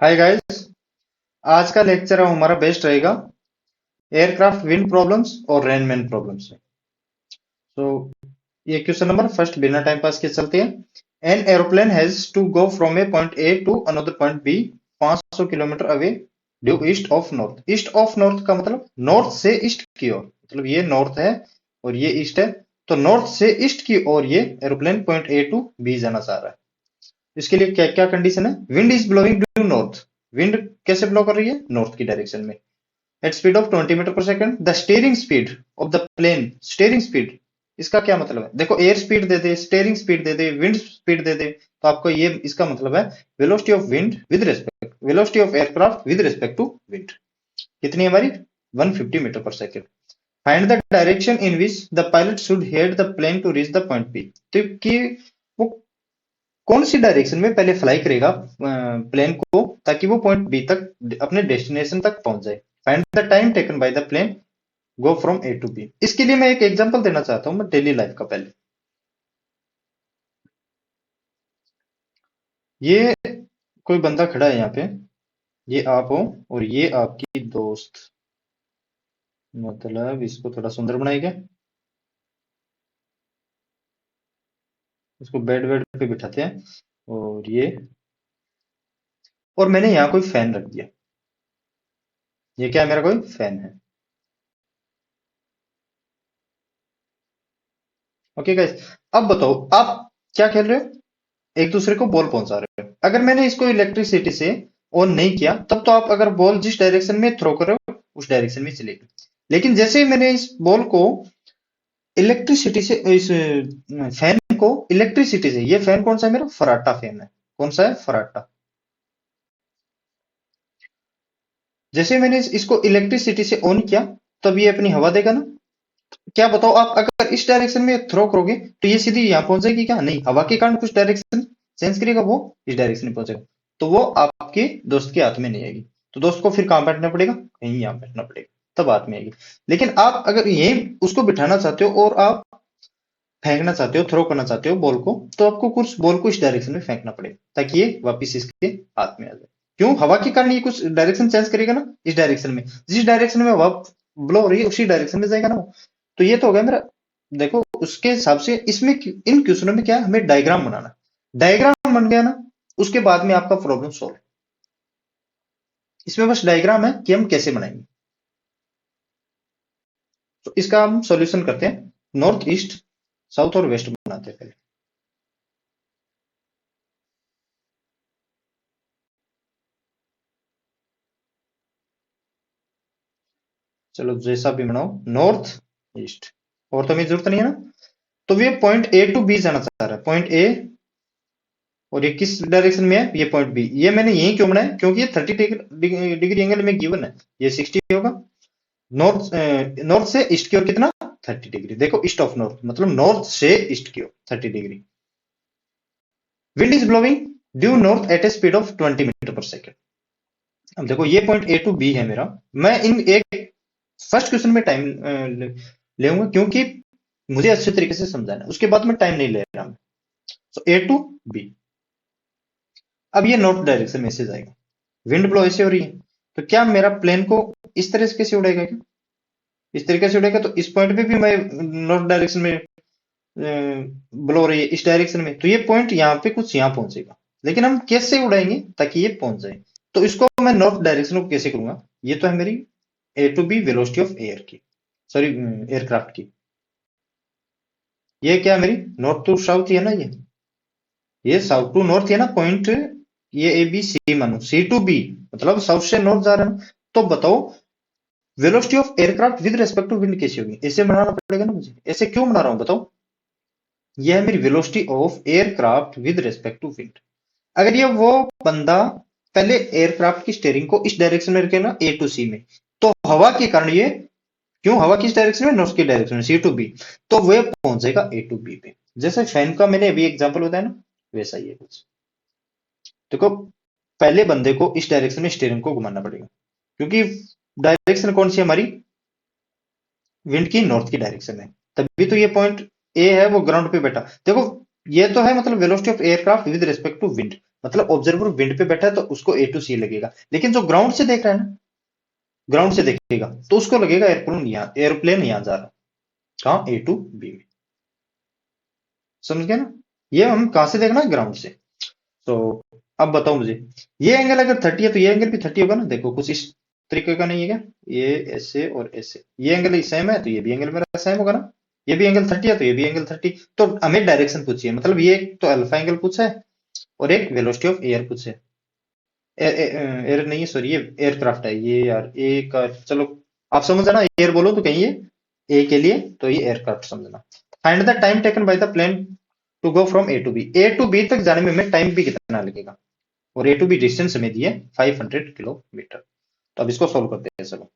Hi guys. आज का lecture हमारा बेस्ट रहेगा एयरक्राफ्ट विंड प्रॉब्लम्स और रेनमैन प्रॉब्लम्स में। तो ये क्वेश्चन नंबर फर्स्ट बिना टाइम पास के चलते हैं। An aeroplane has to go from A point A to another point B 500 kilometre away due east of north. East of north का मतलब नॉर्थ से ईस्ट की ओर, मतलब ये नॉर्थ है और ये ईस्ट है। तो नॉर्थ से ईस्ट की ओर ये aeroplane point A to B जाना चाह रहा है। इसके लिए क्या क्या कंडीशन है? Wind is blowing due north. Wind कैसे ब्लो कर रही है? नॉर्थ की डायरेक्शन में। At speed of 20 metre per second. The steering speed of the plane. Steering speed इसका क्या मतलब है? देखो, एयर स्पीड दे दे, स्टीयरिंग स्पीड दे दे, विंड स्पीड दे दे, तो आपको ये इसका मतलब है velocity of wind with respect, velocity of aircraft with respect to wind कितनी है हमारी? 150 metre per second. Find the direction in which the pilot should head the plane to reach the point B. तो कि वो कौन सी direction में पहले fly करेगा प्लेन को, ताकि वो पॉइंट बी तक अपने डेस्टिनेशन तक पहुंच जाए। Find the time taken by the plane go from A to B. इसके लिए मैं एक एग्जांपल देना चाहता हूं, मैं डेली लाइफ का। पहले ये कोई बंदा खड़ा है यहाँ पे, ये आप हो और ये आपकी दोस्त। मतलब इसको थोड़ा सुंदर बनाएगा, इसको बेड वेड पे बिठाते हैं। और ये, और मैंने यहाँ कोई फैन रख दिया। ये क्या है? मेरा कोई फैन है। ओके गाइस, अब बताओ आप क्या खेल रहे हो? एक दूसरे को बॉल पहुंचा रहे हो। अगर मैंने इसको इलेक्ट्रिसिटी से ऑन नहीं किया, तब तो आप अगर बॉल जिस डायरेक्शन में थ्रो करो उस डायरेक्शन में चलेगी। लेकिन जैसे ही मैंने इस बॉल को इलेक्ट्रिसिटी से, इस फैन को इलेक्ट्रिसिटी से, ये फैन कौन सा है? मेरा फराटा फैन है। कौन सा है? फराटा। जैसे मैंने इसको इलेक्ट्रिसिटी से ऑन किया, तब ये अपनी हवा देगा ना। क्या बताओ, आप अगर इस डायरेक्शन में थ्रो करोगे तो ये सीधी यहाँ पहुंच जाएगी क्या? नहीं, हवा के कारण कुछ डायरेक्शन चेंज करेगा, वो इस डायरेक्शन में पहुंचेगा। तो वो आपके दोस्त के हाथ में नहीं आएगी। तो दोस्त को फिर कहां बैठना पड़ेगा? कहीं यहाँ बैठना पड़ेगा, तब हाथ में आएगी। लेकिन आप अगर यही उसको बिठाना चाहते हो और आप फेंकना चाहते हो, थ्रो करना चाहते हो बॉल को, तो आपको कुछ बॉल को इस डायरेक्शन में फेंकना पड़ेगा ताकि ये वापिस इसके हाथ में आ जाए। क्यों? हवा के कारण ये कुछ डायरेक्शन चेंज करेगा ना, इस डायरेक्शन में। जिस डायरेक्शन में हवा ब्लो हो रही है उसी डायरेक्शन में जाएगा ना वो। तो ये तो हो गया मेरा। देखो, उसके हिसाब से इसमें इन क्वेश्चनों में क्या है, हमें डायग्राम बनाना। डायग्राम बन गया ना, उसके बाद में आपका प्रॉब्लम सॉल्व। इसमें बस डायग्राम है कि हम कैसे बनाएंगे। तो इसका हम सॉल्यूशन करते हैं। नॉर्थ ईस्ट साउथ और वेस्ट बनाते हैं पहले। चलो जैसा भी बनाओ, नॉर्थ ईस्ट। और तो हमें जरूरत नहीं है ना। तो ये पॉइंट ए टू बी जाना चाह रहा है, पॉइंट ए। और ये किस डायरेक्शन में है? ये पॉइंट बी। ये मैंने यही क्यों बनाया? क्योंकि ये 30 डिग्री एंगल में गिवन है। ये 60 होगा। नॉर्थ नॉर्थ से ईस्ट की ओर कितना? 30 डिग्री। देखो, ईस्ट ऑफ नॉर्थ मतलब नॉर्थ से ईस्ट की ओर 30 degree. Wind is blowing due north at a speed of 20 metre per second. अब देखो, ये पॉइंट ए टू बी है मेरा। मैं इन एक फर्स्ट क्वेश्चन में टाइम लेऊंगा, क्योंकि मुझे अच्छे तरीके से समझाना है। उसके बाद में टाइम नहीं ले रहा मैं। सो ए टू बी। अब ये नॉर्थ डायरेक्शन में से जाएगा। विंड ब्लो ऐसे हो रही है, तो क्या मेरा प्लेन को इस तरीके से उड़ेगा क्या? इस तरीके से उड़ेगा तो इस पॉइंट पे भी मैं नॉर्थ डायरेक्शन में ब्लो हो रही है, इस डायरेक्शन में, तो ये पॉइंट यहाँ पे कुछ यहाँ पहुंचेगा। लेकिन हम कैसे उड़ाएंगे ताकि ये पहुंच जाए? तो इसको मैं नॉर्थ डायरेक्शन को कैसे करूंगा? ये तो है मेरी A to B velocity of air की, सॉरी एयरक्राफ्ट की। ये क्या है? मेरी नॉर्थ टू साउथ है ना। ये साउथ टू नॉर्थ है ना पॉइंट। ये ए बी सी मानो, सी टू बी मतलब साउथ से नॉर्थ जा रहा है। तो बताओ, velocity of aircraft with respect to wind कैसे होगी? ऐसे बनाना पड़ेगा ना मुझे। ऐसे क्यों बना रहा हूं बताओ? यह है मेरी velocity of aircraft with respect to wind. अगर ये वो बंदा पहले एयरक्राफ्ट की स्टीयरिंग को इस डायरेक्शन में रखे ना, ए टू सी में, तो हवा के कारण ये, क्यों हवा किस डायरेक्शन में? नॉर्थ की डायरेक्शन में, सी टू बी। तो वे पहुंच जाएगा ए टू बी पे। जैसे फैन का मैंने अभी एग्जांपल बताया ना, वैसा ही है कुछ। देखो, पहले बंदे को इस डायरेक्शन में स्टीयरिंग को घुमाना पड़ेगा, क्योंकि डायरेक्शन कौन सी है हमारी? विंड की नॉर्थ की डायरेक्शन में। तभी तो ये पॉइंट ए है वो ग्राउंड पे बैठा। देखो, ये तो है मतलब velocity of aircraft with respect to wind. मतलब ऑब्जर्वर विंड पे बैठा है तो उसको ए टू सी लगेगा, लेकिन जो ग्राउंड से देख रहा है ना, ग्राउंड से देखेगा तो उसको लगेगा एयरप्लेन यहां जा रहा, कहाँ, ए टू बी में। समझ गए ना? ये हम कहां से देखना है, ग्राउंड से। तो अब बताओ मुझे, ये एंगल अगर 30 है तो ये एंगल भी 30 होगा ना। देखो कुछ इस तरीके का नहीं है क्या, ये ऐसे और ऐसे, ये एंगल सेम है तो ये भी एंगल मेरा सेम होगा ना। ये भी एंगल 30 है तो ये भी एंगल 30। तो हमें डायरेक्शन पूछिए, मतलब ये एक तो अल्फा एंगल पूछा है और एक वेलोसिटी ऑफ एयर पूछे। एयर नहीं है, सॉरी, ये एयरक्राफ्ट है ये यार, ए का, चलो आप समझ ना, एयर बोलो तो कहीं ये ए के लिए, तो ये एयरक्राफ्ट समझना। Find the time taken by the plane to go from A to B, A to B तक जाने में हमें टाइम भी कितना लगेगा, और ए टू बी डिस्टेंस हमें दी है 500 किलोमीटर। तो अब इसको सोल्व करते हैं, चलो।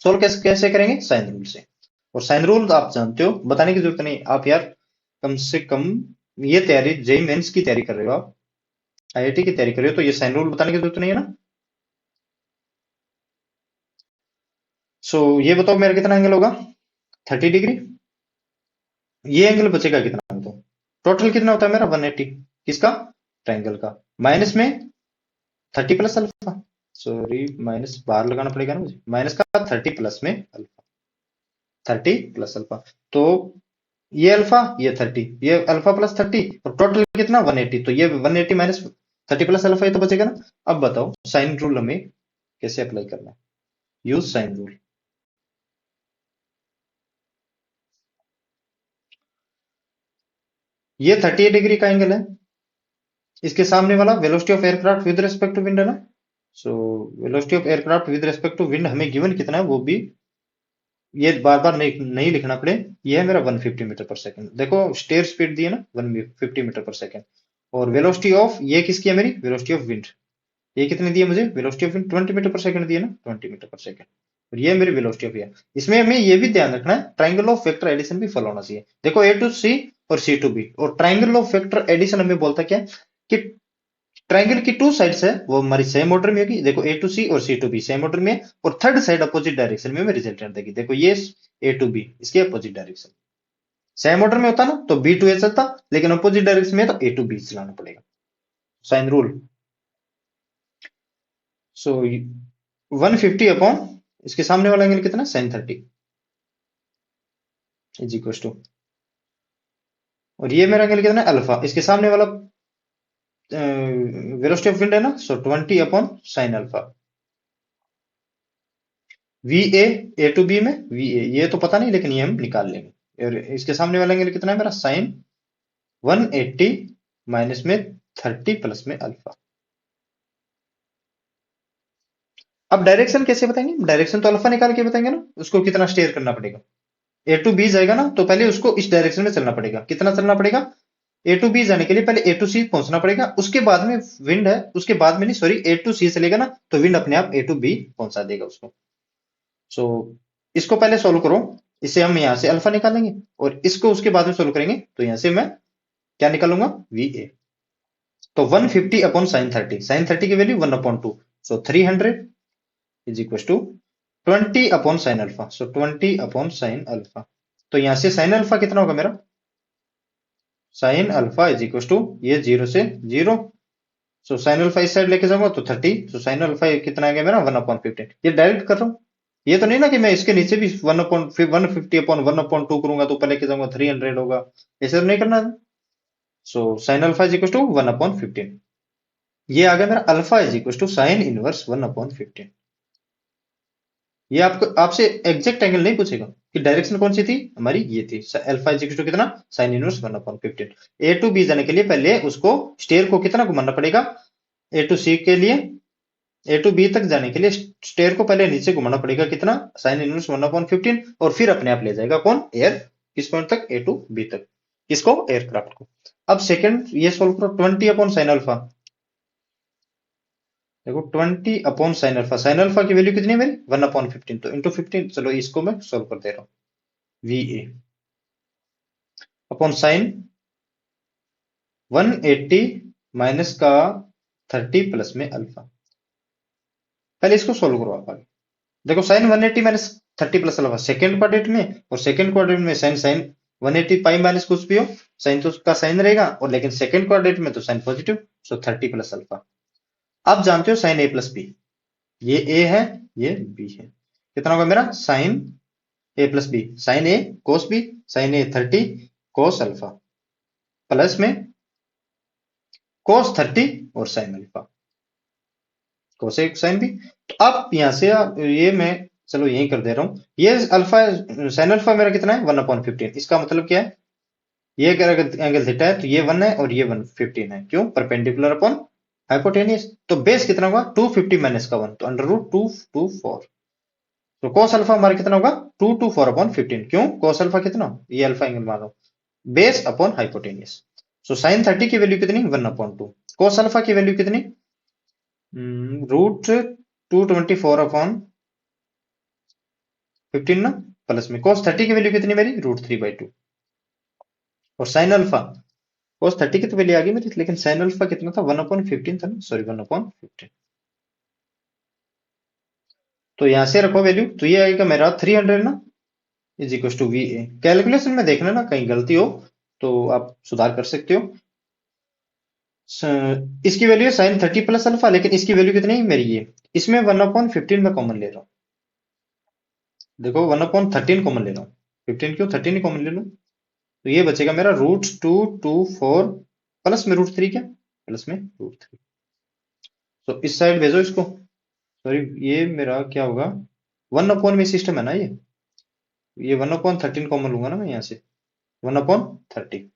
सोल्व कैसे कैसे करेंगे, साइन रूल से। और साइन रूल आप जानते हो, बताने की जरूरत नहीं, आप यार कम से कम ये तैयारी, जेई मेंस की तैयारी कर रहे हो आप, आईआईटी की तैयारी कर रहे हो, तो ये साइन रूल बताने की जरूरत नहीं है ना। सो ये बताओ मेरा कितना एंगल होगा, 30 डिग्री। ये एंगल बचेगा कितना, तो टोटल कितना होता है मेरा 180, किसका, ट्रायंगल का, माइनस में 30 प्लस अल्फा, सॉरी माइनस बाहर लगाना पड़ेगा ना मुझे, माइनस का 30 प्लस में अल्फा, 30 प्लस अल्फा। तो ये अल्फा, ये 30, ये अल्फा प्लस 30, और टोटल कितना 180, तो ये 180 माइनस 30 प्लस अल्फा, ये तो बचेगा ना। अब बताओ साइन रूल हमें कैसे अप्लाई करना है, यूज साइन रूल। ये 38 डिग्री का एंगल है, इसके सामने वाला velocity of aircraft with respect to wind है ना। So velocity of aircraft with respect to wind हमें गिवन कितना है, वो भी ये बार बार नहीं लिखना पड़े। ये है मेरा 150 मीटर पर सेकंड, देखो स्टेयर स्पीड दी है ना 150 मीटर पर सेकंड। और वेलोसिटी ऑफ, ये किसकी है मेरी, वेलोसिटी ऑफ विंड, ये कितनी दी है मुझे, velocity of wind 20 metre per second दी है ना, 20 मीटर पर सेकंड। और ये मेरी वेलोसिटी ऑफ एयर। इसमें हमें ये भी ध्यान रखना है, ट्राइंगल ऑफ वेक्टर एडिशन भी फॉलो होना चाहिए। देखो ए टू सी और सी टू बी, और ट्राइंगल ऑफ वेक्टर एडिशन हमें बोलता क्या है कि ट्राइंगल की टू साइड्स है वो हमारी सेम ऑर्डर में होगी। देखो ए टू सी और सी टू बी सेम ऑर्डर में है, और थर्ड साइड अपोजिट डायरेक्शन में हमें रिजल्टेंट देगी। देखो ये ए टू बी, इसके अपोजिट डायरेक्शन, सेम ऑर्डर में होता ना तो बी टू ए चलता, लेकिन अपोजिट डायरेक्शन में तो ए टू बी चलाना पड़ेगा, साइन रूल। सो 150 अपॉन इसके सामने वाला एंगल कितना, साइन 30 इज इक्वल टू, और ये मेरा एंगल कितना है, अल्फा, इसके सामने वाला वेलोसिटी ऑफ विंड है ना, so 20 upon sine alpha. V A to B में वी ए, ये तो पता नहीं लेकिन ये हम निकाल लेंगे। और इसके सामने वाला एंगल कितना है मेरा, साइन 180 माइनस में 30 प्लस में अल्फा। अब डायरेक्शन कैसे बताएंगे, डायरेक्शन तो अल्फा निकाल के बताएंगे ना, उसको कितना स्टेयर करना पड़ेगा। ए टू बी जाएगा ना तो पहले उसको इस डायरेक्शन में चलना पड़ेगा, कितना चलना पड़ेगा, ए टू बी जाने के लिए पहले ए टू सी पहुंचना पड़ेगा, उसके बाद में विंड है, उसके बाद में नहीं, सॉरी, ए टू सी चलेगा ना तो विंड अपने आप ए टू बी पहुंचा देगा उसको। सो इसको पहले सोल्व करो, इसे हम यहां से अल्फा निकालेंगे, और इसको उसके बाद में सोल्व करेंगे तो यहां से मैं क्या निकालूंगा, वी ए। तो 150 अपॉन साइन 30, साइन 30 की value 1/2, so 300 is equal to 20 upon sine alpha, so 20 upon sine alpha. तो यहां से साइन अल्फा कितना होगा मेरा, sine alpha is equal to, ये 0 से 0, सो साइन अल्फा इस साइड लेके जाऊंगा तो 30, सो साइन अल्फा कितना आ गया मेरा 1/15। ये डायरेक्ट कर रहा हूँ, ये तो नहीं ना कि मैं इसके नीचे भी 1/150 अपॉन 1/2 करूंगा तो ऊपर लेके जाऊंगा 300 होगा, ऐसे तो नहीं करना है। So sine alpha is equal to 1/15, ये आ गया मेरा alpha is equal to sine inverse 1/15। ये आपको आपसे एग्जैक्ट एंगल नहीं पूछेगा कि डायरेक्शन कौन सी थी हमारी, ये थी अल्फा इज इक्वल टू कितना, sine inverse 1/15। A to B जाने के लिए पहले उसको स्टेयर को कितना घुमाना पड़ेगा, ए टू सी के लिए, ए टू बी तक जाने के लिए स्टेयर को पहले नीचे घुमाना पड़ेगा कितना, साइन इनवर्स 1/15, और फिर अपने आप ले जाएगा कौन, एयर, किस पॉइंट तक, ए टू बी तक, किसको, एयरक्राफ्ट को। अब सेकंड ये सोल्व करो, 20 अपॉन साइन अल्फा, देखो 20 अपॉन साइन अल्फा की वैल्यू कितनी है मेरी 1/15, तो इंटू 15, चलो इसको मैं सोल्व कर दे रहा हूँ, V A upon sine 180 minus का 30 प्लस में अल्फा। पहले इसको सोल्व करो आप आगे, देखो sine 180 minus 30 plus alpha second quadrant में, और सेकंड क्वाड्रेंट में साइन साइन 180 पाई माइनस कुछ भी हो, साइन तो उसका साइन रहेगा, और लेकिन सेकंड क्वाड्रेंट में तो साइन पॉजिटिव, सो 30 प्लस अल्फा। आप जानते हो साइन ए प्लस बी, ये ए है ये बी है, कितना होगा मेरा साइन ए प्लस बी, साइन ए कोस बी, साइन ए 30 कोस अल्फा प्लस में कोस 30 और साइन अल्फा कोसेक साइन भी। तो अब यहां से ये मैं चलो यही कर दे रहा हूं, ये अल्फा साइन अल्फा मेरा कितना है 1/15। इसका मतलब क्या है, ये अगर एंगल थीटा है तो ये 1 है और ये 115 है, क्यों परपेंडिकुलर अपॉन हाइपोटेनियस। तो बेस कितना होगा 250 माइनस का 1, तो अंडर रूट 224। तो कोस अल्फा हमारा कितना होगा 224/15, क्यों कोस अल्फा कितना, ये अल्फा एंगल मान लो base upon hypotenuse. So sine 30 की वैल्यू कितनी 1/2, कोस अल्फा की वैल्यू कितनी रूट 224/15 ना, प्लस में कोस 30 की वैल्यू कितनी मेरी रूट 3/2, और साइन अल्फा कोस 30 की तो वैल्यू आ गई मेरी, लेकिन साइन अल्फा कितना था 1/15 था ना, सॉरी 1/15। तो यहां से रखो वैल्यू, तो ये आएगा मेरा 300 ना, is equal to V A. Calculation में देखना ना कहीं गलती हो तो आप सुधार कर सकते हो। इसकी वैल्यू है साइन 30 प्लस अल्फा, लेकिन इसकी वैल्यू कितनी है मेरी ये, इसमें 1/15 में कॉमन ले रहा हूं, देखो 1/13 कॉमन ले रहा हूँ, 15 क्यों 13 ही कॉमन ले लूं, तो ये बचेगा मेरा रूट 224 प्लस में रूट 3, क्या प्लस में रूट 3। तो इस साइड भेजो इसको, सॉरी ये मेरा क्या होगा 1/, में सिस्टम है ना ये 1/13 कॉमन लूंगा ना मैं यहाँ से 1/30।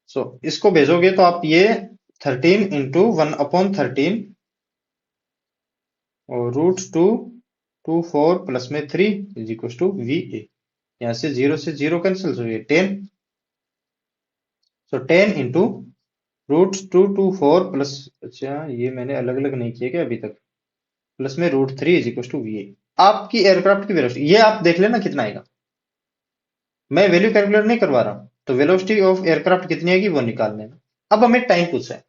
सो इसको भेजोगे तो आप ये 13 इंटू 1/13 और रूट 224 प्लस में 3 is equal to V A. यहाँ से 0 से 0 कैंसिल, तो ये 10, सो 10 इंटू रूट 224 प्लस, अच्छा ये मैंने अलग अलग नहीं किया क्या अभी तक, प्लस में root 3 is equal to V A. आपकी एयरक्राफ्ट की वेलोसिटी ये आप देख लेना कितना आएगा, मैं वैल्यू कैलकुलेट नहीं करवा रहा, तो वेलोसिटी ऑफ एयरक्राफ्ट कितनी आएगी वो निकाल लेना। अब हमें टाइम पूछा है,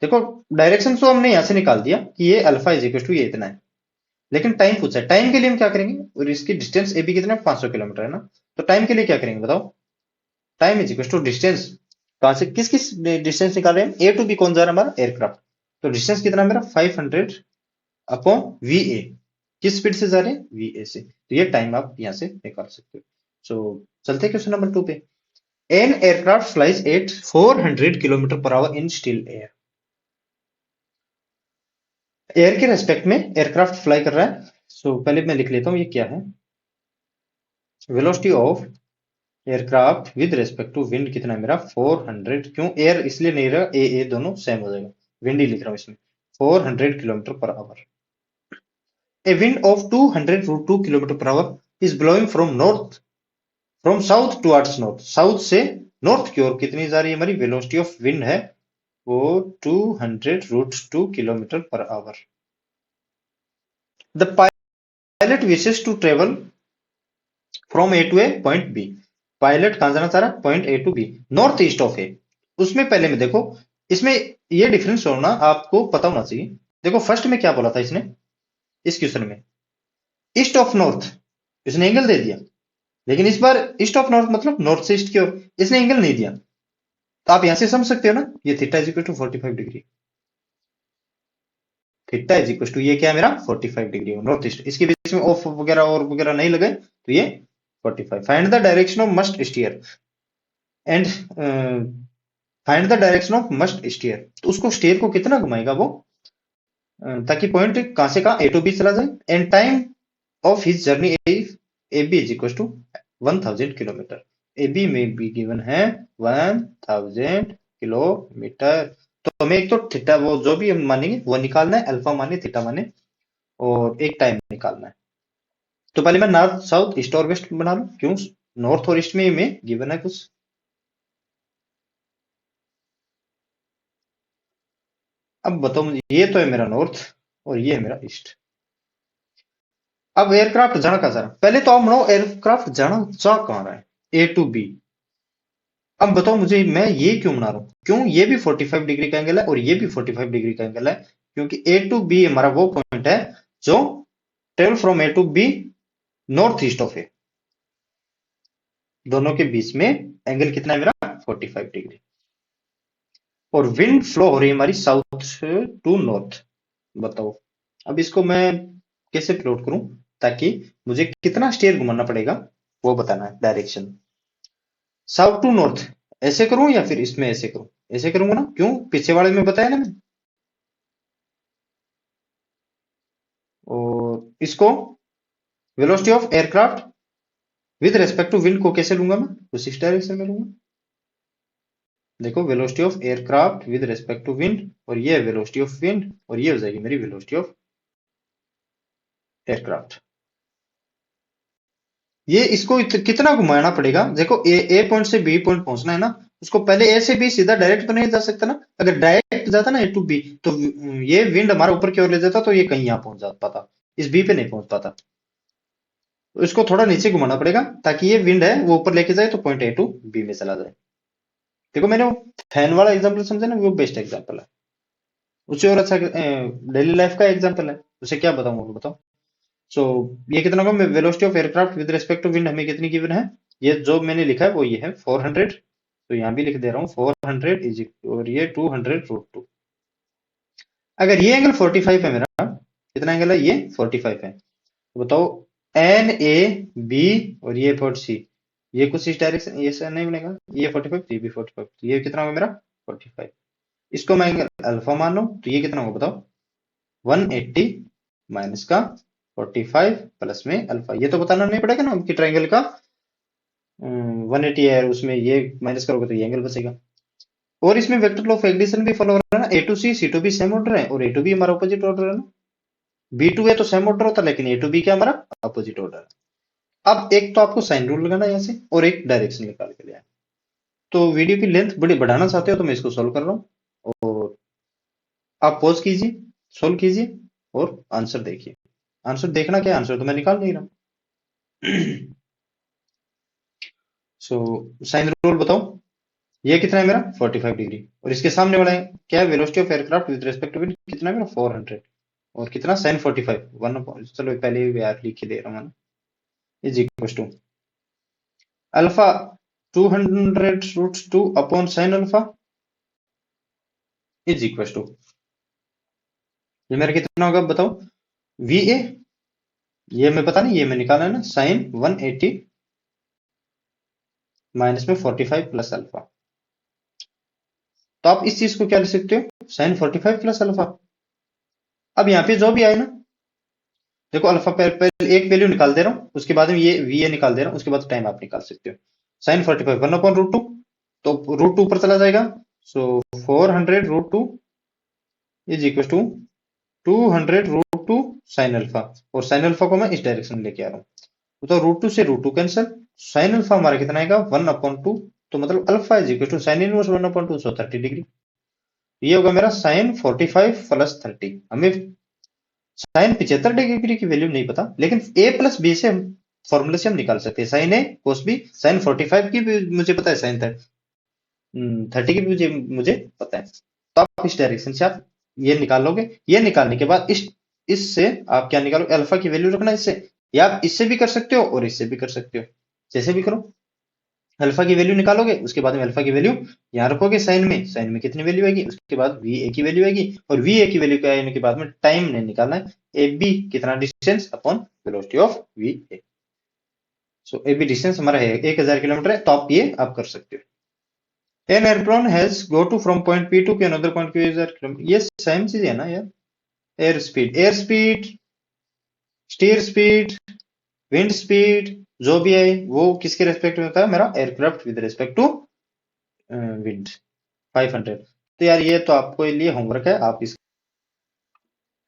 देखो डायरेक्शन तो हमने यहां से निकाल दिया कि ये अल्फा इज इक्वल टू ये इतना है, लेकिन टाइम पूछा है, टाइम के लिए हम क्या करेंगे, और इसकी डिस्टेंस ए बी कितना है 500 किलोमीटर है ना, तो टाइम के लिए क्या करेंगे बताओ, time is equal to distance, कहां से किस किस डिस्टेंस निकाल रहे हैं, ए टू बी कौन जा रहा है हमारा एयरक्राफ्ट, तो डिस्टेंस कितना है मेरा 500 अपॉन वी ए, किस स्पीड से जा रहे हैं वी ए से, तो ये टाइम आप यहां से निकाल सकते हो। सो चलते हैं क्वेश्चन नंबर 2 पे। An aircraft flies at 400 kilometre per hour in still air, air के रेस्पेक्ट में एयरक्राफ्ट फ्लाई कर रहा है। सो पहले मैं लिख लेता हूं ये क्या है, velocity of aircraft with respect to wind कितना है मेरा 400, क्यों एयर इसलिए नहीं रहा, ए दोनों सेम हो जाएगा, विंड ही लिख रहा हूं इसमें 400 kilometre per our. A wind of 200 kilometre per our is blowing from south towards north, south से नॉर्थ की ओर कितनी जा रही है हमारी वेलोसिटी ऑफ विंड है वो 200 kilometre per hour. The pilot wishes to travel from A to A point B, pilot कहां जाना चाह रहा है point A to B north east of A. उसमें पहले में देखो, इसमें ये डिफरेंस होना आपको पता होना चाहिए। देखो फर्स्ट में क्या बोला था इसने इस क्वेश्चन में, ईस्ट ऑफ नॉर्थ इसने एंगल दे दिया, लेकिन इस बार ईस्ट ऑफ नॉर्थ मतलब नॉर्थ से ईस्ट की ओर इसने एंगल नहीं दिया, तो आप यहां से समझ सकते हो ना ये theta is equal to 45 degree, theta is equal to ये क्या है मेरा 45 डिग्री नॉर्थ ईस्ट, इसके बीच में ऑफ वगैरह और वगैरह नहीं लगे तो ये 45। Find the direction of must steer and find the direction of must steer, तो उसको स्टीयर को कितना घुमाएगा वो ताकि पॉइंट कहां से कहां ए टू बी चला जाए, and time of his journey A B is equal to 1000 kilometre, A B में भी गिवन है 1000 किलोमीटर। तो हमें एक तो थीटा वो जो भी हम मानेंगे वो निकालना है, अल्फा माने थीटा माने, और एक टाइम निकालना है। तो पहले मैं नॉर्थ साउथ ईस्ट और वेस्ट बना लूं, क्यों नॉर्थ और ईस्ट में गिवन है कुछ। अब बताओ मुझे, ये तो है मेरा नॉर्थ और ये है मेरा ईस्ट। अब एयरक्राफ्ट जाना कहां जा रहा है, पहले तो आप बनाओ एयरक्राफ्ट जाना चाह कहां रहा है ए टू बी। अब बताओ मुझे मैं ये क्यों बना रहा हूं, क्यों ये भी 45 डिग्री का एंगल है और ये भी 45 डिग्री का एंगल है, क्योंकि ए टू बी हमारा वो पॉइंट है जो travel from A to B north east of A, दोनों के बीच में एंगल कितना है मेरा 45 डिग्री। और विंड फ्लो हो रही है हमारी साउथ टू नॉर्थ। बताओ अब इसको मैं कैसे प्लॉट करूं ताकि मुझे कितना स्टेयर घुमाना पड़ेगा वो बताना है डायरेक्शन। साउथ टू नॉर्थ ऐसे करूं या फिर इसमें ऐसे करूं? ऐसे करूंगा ना, क्यों? पीछे वाले में बताया ना मैं। और इसको velocity of aircraft with respect to wind को कैसे लूंगा मैं? उस इस डायरेक्शन में लूंगा। देखो velocity of aircraft with respect to wind, और ये वेलोसिटी ऑफ विंड, और ये हो जाएगी मेरी वेलोसिटी ऑफ एयरक्राफ्ट। ये इसको कितना घुमाना पड़ेगा? देखो ए पॉइंट से बी पॉइंट पहुंचना है ना, उसको पहले ए से बी सीधा डायरेक्ट तो नहीं जा सकता ना। अगर डायरेक्ट जाता ना ए टू बी तो ये विंड हमारा ऊपर की ओर ले जाता तो ये कहीं यहाँ पहुंच जा पाता, इस बी पे नहीं पहुंच पाता। तो इसको थोड़ा नीचे घुमाना पड़ेगा ताकि ये विंड है वो ऊपर लेके जाए तो पॉइंट ए टू बी में चला जाए। देखो मैंने वो फैन वाला एग्जाम्पल समझा ना, वो बेस्ट एग्जाम्पल है। उससे और अच्छा डेली लाइफ का एग्जाम्पल है, उसे क्या बताऊं बताओ। सो ये कितना होगा? Velocity of aircraft with respect to wind हमें कितनी गिवन है? ये जो मैंने लिखा है वो ये है 400। तो यहाँ भी लिख दे रहा हूँ 400 इज, और ये 200 √2। अगर ये एंगल 45 है मेरा, कितना एंगल है? ये 45 है। तो बताओ एन ए बी और ये पॉइंट सी, ये कुछ इस डायरेक्शन, ये सर नहीं बनेगा, ये 45 ये भी 45, तो ये कितना होगा मेरा 45। इसको मैं एंगल अल्फा मान लूं तो ये कितना होगा बताओ? 180 माइनस का 45 प्लस में अल्फा। ये तो बताना नहीं पड़ेगा ना कि ट्राइंगल का 180 है, उसमें ये माइनस करोगे तो ये एंगल बचेगा। और इसमें वेक्टर लॉ ऑफ एडिशन भी फॉलो हो रहा है ना, A to C, C to B same order है, और ए टू बी हमारा अपोजिट ऑर्डर है ना। बी टू है तो सेम ऑर्डर होता है, लेकिन ए टू बी क्या हमारा अपोजिट ऑर्डर है। अब एक तो आपको साइन रूल लगाना है यहाँ से, और एक डायरेक्शन निकाल के लिया है। तो वीडियो की लेंथ बड़ी बढ़ाना चाहते हो तो मैं इसको सोल्व कर रहा हूँ, और आप पॉज कीजिए, सोल्व कीजिए और आंसर देखिए। आंसर देखना क्या है, आंसर तो मैं निकाल नहीं रहा। सो साइन रूल बताओ, ये कितना है मेरा 45 डिग्री, और इसके सामने वाला है क्या है? Velocity of aircraft with respect to wind कितना है मेरा 400, और कितना साइन 45 1। चलो पहले ही यार लिख के दे रहा हूँ, is equal to alpha 200 √2 upon sine alpha is equal to, ये मेरा कितना होगा बताओ? वी ए, ये मैं पता नहीं, ये मैं निकाला है ना, साइन 180 माइनस में 45 प्लस अल्फा। तो आप इस चीज को क्या लिख सकते हो? Sine 45 plus alpha. अब यहाँ पे जो भी आए ना, देखो अल्फा पहले एक वैल्यू निकाल दे रहा हूँ, उसके बाद में ये वी ए निकाल दे रहा हूँ, उसके बाद टाइम आप निकाल सकते हो। साइन 45 1/√2, तो √2 ऊपर चला जाएगा, so 400 √2 is equal to 200 √2 sine alpha, और साइन अल्फा को मैं इस डायरेक्शन में लेके आ रहा हूँ। तो √2 से √2 कैंसिल, साइन अल्फा हमारा कितना आएगा 1/2, तो मतलब alpha is equal to sine inverse 1/2, so 30 degree. ये होगा मेरा साइन 45 प्लस 30। हमें साइन 75 डिग्री की वैल्यू नहीं पता, लेकिन ए प्लस बी से हम फॉर्मूले से हम निकाल सकते हैं साइन ए कोस बी। साइन 45 की भी मुझे पता है, साइन 30 की भी मुझे पता है। तो आप इस डायरेक्शन से आप ये निकालोगे, ये निकालने के बाद इससे आप क्या निकालोगे? अल्फा की वैल्यू रखना इससे, या आप इससे भी कर सकते हो और इससे भी कर सकते हो, जैसे भी करो। अल्फा की वैल्यू निकालोगे, उसके बाद में अल्फा की वैल्यू यहाँ रखोगे साइन में, साइन में कितनी वैल्यू आएगी, उसके बाद वी ए की वैल्यू आएगी, और वी ए की वैल्यू के आने के बाद में टाइम ने निकालना है, ए बी कितना distance upon velocity of V A. So A B distance हमारा है 1000 किलोमीटर है, तो आप ये आप कर सकते हो। An airplane has go to from point P to another point Q is at ये सेम चीज है ना यार। Air speed, steer speed, wind speed, जो भी है वो किसके रेस्पेक्ट में होता है? मेरा aircraft with respect to wind 500। तो यार ये तो आपको लिए होमवर्क है, आप इस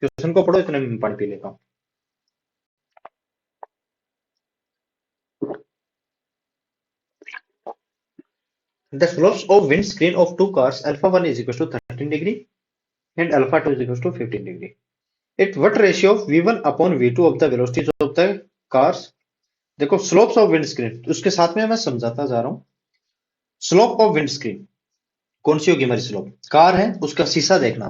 क्वेश्चन को पढ़ो, इतने में पानी पी लेता हूँ। The slopes of windscreen of two cars alpha 1 is equal to 13 degree and alpha 2 is equal to 15 degree. At what ratio of v1 upon v2 of the velocities of the cars? देखो slopes of windscreen उसके साथ में मैं समझाता जा रहा हूँ। Slope of windscreen कौन सी होगी हमारी स्लोप? कार है उसका शीशा देखना,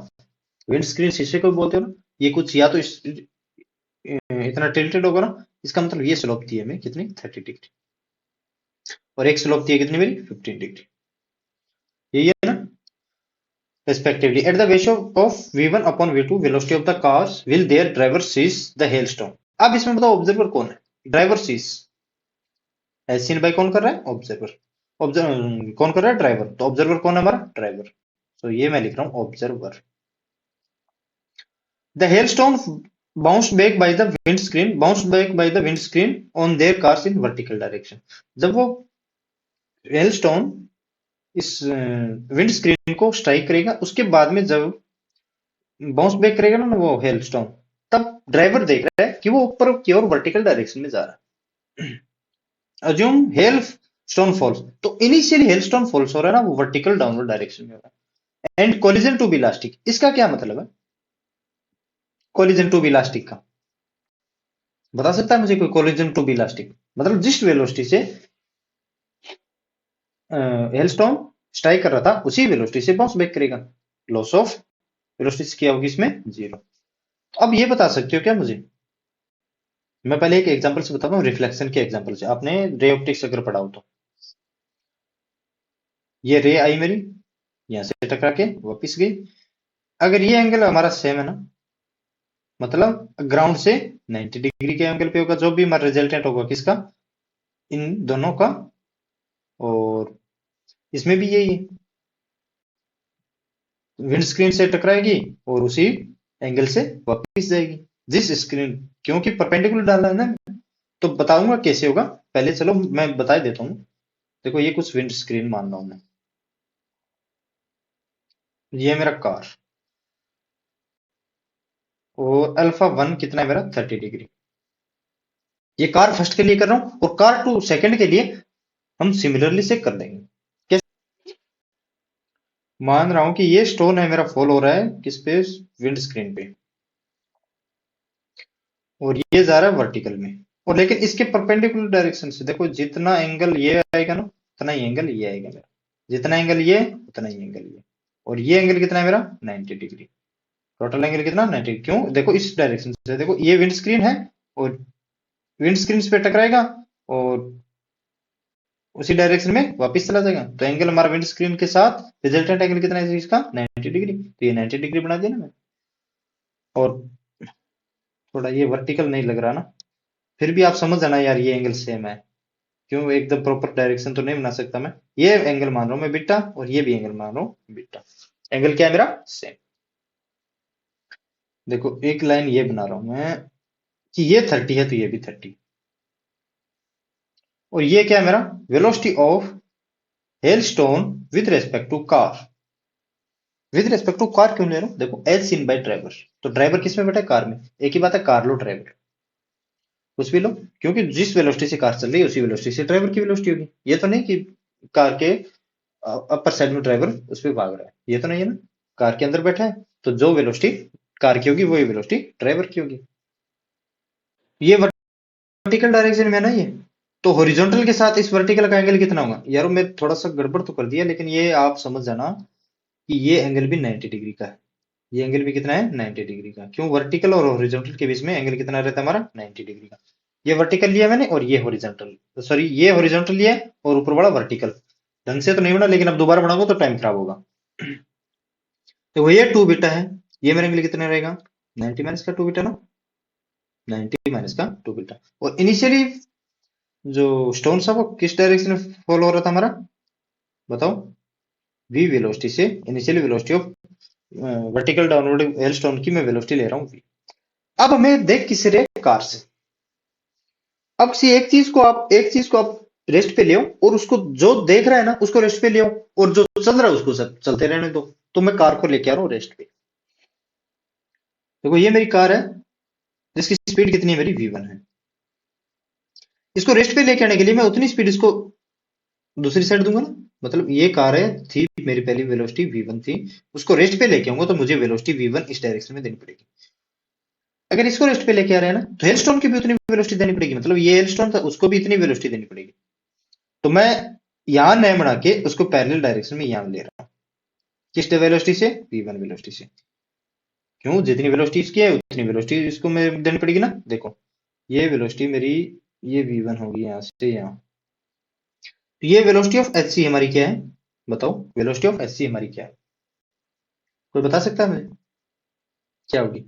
विंडस्क्रीन शीशे को बोलते हो ना, ये कुछ या तो इतना टिल्टेड होगा ना, इसका मतलब ये स्लोप दी है हमें कितनी 30 डिग्री, और एक स्लोप दी है कितनी मेरी 15 डिग्री, यही है ना। respectively at the ratio of v1 upon v2 velocity of the cars will their driver seize the hailstone। अब इसमें बताओ ऑब्जर्वर कौन है? Driver sees, as seen by कौन कर रहा है? ऑब्जर्वर। ऑब्जर्वर कौन कर रहा है? ड्राइवर। तो ऑब्जर्वर कौन है हमारा? ड्राइवर। तो ये मैं लिख रहा हूं observer. The hailstone bounced back by the windscreen, bounced back by the windscreen on their cars in vertical direction. जब वो हेलस्टोन इस विंड स्क्रीन को स्ट्राइक करेगा, उसके बाद में जब बाउंस बैक करेगा ना वो हेलस्टोन, तब ड्राइवर देख रहा है कि वो ऊपर की ओर वर्टिकल डायरेक्शन में जा रहा है। अज्यूम हेल स्टोन फॉल्स, तो इनिशियली हेल स्टोन फॉल्स हो रहा है ना, वो वर्टिकल डाउनवर्ड डायरेक्शन में हो रहा है। And collision to be elastic, इसका क्या मतलब है? कोलिजन टू बी इलास्टिक का बता सकता है मुझे कोई? कोलिजन टू बी इलास्टिक मतलब जिस वेलोसिटी से हेलस्टोन स्ट्राइक कर रहा था उसी वेलोसिटी से बाउंस बैक करेगा। लॉस ऑफ वेलोसिटी क्या होगी इसमें? जीरो। अब ये बता सकते हो क्या मुझे? मैं पहले एक एग्जांपल से बताता हूँ, रिफ्लेक्शन के एग्जांपल से। आपने रे ऑप्टिक्स अगर पढ़ा हो तो, ये रे आई मेरी, यहां से टकरा के वापिस गई। अगर ये एंगल हमारा सेम है ना, मतलब ग्राउंड से 90 डिग्री के एंगल पे होगा, जो भी हमारा रिजल्टेंट होगा किसका? इन दोनों का। और इसमें भी यही है, विंड स्क्रीन से टकराएगी और उसी एंगल से वापस जाएगी जिस स्क्रीन, क्योंकि परपेंडिकुलर डालना है ना। तो बताऊंगा कैसे होगा, पहले चलो मैं बता देता हूँ। देखो ये कुछ विंड स्क्रीन मान रहा हूं मैं, ये मेरा कार, और अल्फा वन कितना है मेरा? 30 डिग्री। ये कार फर्स्ट के लिए कर रहा हूं, और कार टू सेकंड के लिए हम सिमिलरली से कर देंगे। कैसे? मान रहा हूं कि ये स्टोन है मेरा फॉल हो रहा है किस पे? विंड स्क्रीन पे, और ये जा रहा है वर्टिकल में। और लेकिन इसके परपेंडिकुलर डायरेक्शन से देखो, जितना एंगल ये आएगा ना उतना ही एंगल ये आएगा मेरा, जितना एंगल ये उतना ही एंगल ये। और ये एंगल कितना है मेरा? 90 डिग्री। टोटल एंगल कितना? 90। क्यों? देखो इस डायरेक्शन से, देखो ये विंड स्क्रीन है और विंड स्क्रीन पे टकराएगा और उसी डायरेक्शन में वापस चला जाएगा। तो एंगल हमारा विंड स्क्रीन के साथ रिजल्टेंट एंगल कितना है इसका? 90 डिग्री। तो ये 90 डिग्री बना दिया ना मैंने। और थोड़ा ये वर्टिकल नहीं लग रहा ना, फिर भी आप समझ जाना यार ये एंगल सेम है। क्यों? एकदम प्रॉपर डायरेक्शन तो नहीं बना सकता मैं। ये एंगल मान रहा हूं मैं बीटा, और ये भी एंगल मान रहा हूं बीटा। एंगल क्या है मेरा? सेम। देखो एक लाइन ये बना रहा हूं मैं कि ये 30 है तो ये भी 30। और ये क्या है मेरा? Velocity of hailstone with respect to car. With respect to car क्यों ले रहा हूं? देखो एज सीन बाय ड्राइवर, तो ड्राइवर किस में बैठा है? कार में। एक ही बात है, कार लो ड्राइवर कुछ भी लो, क्योंकि जिस वेलोसिटी से कार चल रही है उसी वेलोसिटी से ड्राइवर की वेलोसिटी होगी। ये तो नहीं कि कार के अपर साइड में ड्राइवर उस पर भाग रहा है, ये तो नहीं है ना। कार के अंदर बैठा है तो जो वेलोसिटी कार की होगी वही वेलोसिटी ड्राइवर की होगी। ये वर्टिकल डायरेक्शन में है ना ये, तो हॉरिजॉन्टल के साथ इस वर्टिकल का एंगल कितना होगा? यारो मैं थोड़ा सा गड़बड़ तो कर दिया, लेकिन ये आप समझ जाना कि ये एंगल भी 90 डिग्री का है। ये एंगल भी कितना है? 90 डिग्री का। क्यों? वर्टिकल और हॉरिजॉन्टल के बीच में एंगल कितना रहता है हमारा? 90 डिग्री का। ये वर्टिकल लिया मैंने और ये हॉरिजॉन्टल, सॉरी ये हॉरिजॉन्टल लिया है और ऊपर वाला वर्टिकल। ढंग से तो नहीं बना, लेकिन अब दोबारा बनाऊंगा तो टाइम खराब होगा। तो ये 2 बीटा है, ये मेरे एंगल कितना रहेगा? 90 माइनस का 2 बीटा ना, 90 माइनस का 2 बीटा। और इनिशियली जो स्टोन था वो किस डायरेक्शन में फॉलो हो रहा था हमारा? बताओ। वी वेलोसिटी से, initially velocity of vertical downward hello stone की मैं वेलोसिटी ले रहा हूँ v। अब हमें देख किस रहे? कार से। अब किसी एक चीज को आप रेस्ट पे ले आओ, और उसको जो देख रहा है ना उसको रेस्ट पे ले आओ, और जो चल रहा है उसको सब चलते रहने दो। तो मैं कार को लेके आ रहा हूँ रेस्ट पे। देखो ये मेरी कार है जिसकी स्पीड कितनी है मेरी? v1 है। इसको रेस्ट पे लेके आने के लिए मैं उतनी स्पीड इसको दूसरी साइड दूंगा ना। मतलब ये कार है, थी मेरी पहली वेलोसिटी v1 थी, उसको रेस्ट पे लेके आऊंगा तो मुझे वेलोसिटी v1 इस डायरेक्शन में देनी पड़ेगी। अगर इसको रेस्ट पे लेके आ रहे हैं ना तो हेलस्टोन की भी उतनी वेलोसिटी देनी पड़ेगी, मतलब ये हेलस्टोन था उसको भी इतनी वेलोसिटी देनी पड़ेगी। तो मैं यहां नए बना के उसको पैरेलल डायरेक्शन में यहां ले रहा हूं। किस वेलोसिटी से? v1 वेलोसिटी से। क्यों? जितनी वेलोसिटी इसकी है उतनी वेलोसिटी इसको मैं देनी पड़ेगी ना। देखो ये वेलोसिटी मेरी, ये v1 होगी यहां से यहां। तो ये वेलोसिटी ऑफ एच सी हमारी क्या है? बताओ वेलोसिटी ऑफ एच सी हमारी क्या है? कोई बता सकता है मुझे क्या होगी?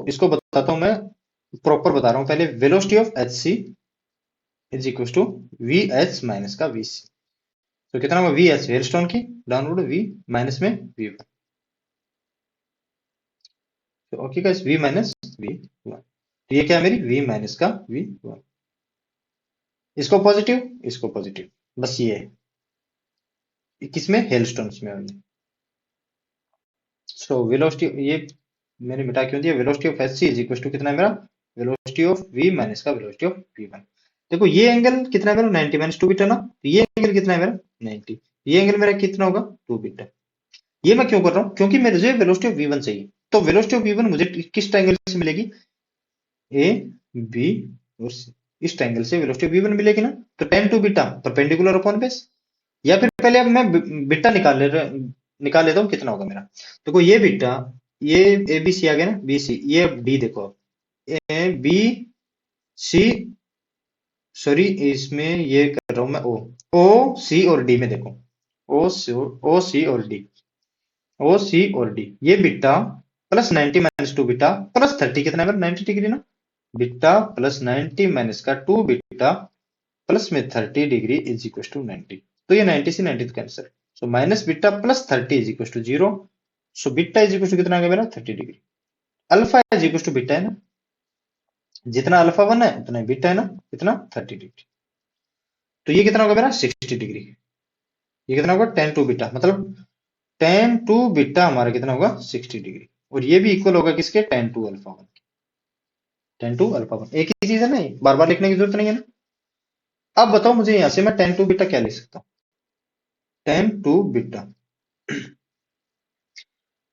इसको बताता हूं मैं, प्रॉपर बता रहा हूं। पहले velocity of H C is equal to V H minus का वी सी। तो कितना होगा? वी एच हेलस्टोन की डाउनवर्ड, वी माइनस में वी वन। तो okay guys, V minus V one, तो ये क्या है मेरी? वी माइनस का वी वन। इसको पॉजिटिव, इसको पॉजिटिव, बस ये है। किसमें? हेलस्टोन्स में होगी। सो वेलोसिटी, ये मैंने मिटा क्यों दिया? Velocity of H C is equal to कितना है मेरा? वेलोसिटी ऑफ वी माइनस का वेलोसिटी ऑफ वी वन। देखो ये एंगल कितना है मेरा? 90 माइनस 2 बीटा ना। तो ये एंगल कितना है मेरा? 90। ये एंगल मेरा कितना होगा? 2 बीटा। ये मैं क्यों कर रहा हूँ? क्योंकि मुझे वेलोसिटी ऑफ वी वन चाहिए। तो वेलोसिटी ऑफ वी वन मुझे किस ट्रायंगल से मिलेगी? ए, बी और सी। इस ट्रायंगल से वेलोसिटी ऑफ वी वन मिलेगी ना। तो tan 2 beta perpendicular upon base. या फिर पहले अब मैं बीटा निकाल लेता हूँ, कितना होगा मेरा। देखो ये बीटा, ये ए बी सी आ गया ना, बी सी। ये डी देखो, ए बी सी, सॉरी इसमें ये कर रहा हूं मैं, ओ ओ सी और डी में देखो, ओ सी और डी, ओ सी और डी। ये beta plus 90 minus 2 beta plus 30 कितना है? 90 डिग्री ना। बीटा प्लस 90 माइनस का 2 बीटा प्लस में 30 डिग्री इज इक्वल टू 90। तो ये 90 से 90 cancel. So minus beta plus 30 is equal to 0। So beta is equal to कितना आ गया मेरा? 30 degree. Alpha is equal to beta है ना, जितना अल्फा 1 है उतना बीटा है ना, कितना? 30 डिग्री। तो ये कितना होगा मेरा? 60 डिग्री। ये कितना होगा? tan 2 बीटा, मतलब tan 2 बीटा हमारा कितना होगा? 60 डिग्री। और ये भी इक्वल होगा किसके? tan 2 alpha 1। tan 2 अल्फा 1 एक ही चीज है ना, बार बार लिखने की जरूरत नहीं है ना। अब बताओ मुझे यहां से मैं tan 2 बीटा क्या लिख सकता हूँ? tan 2 बीटा,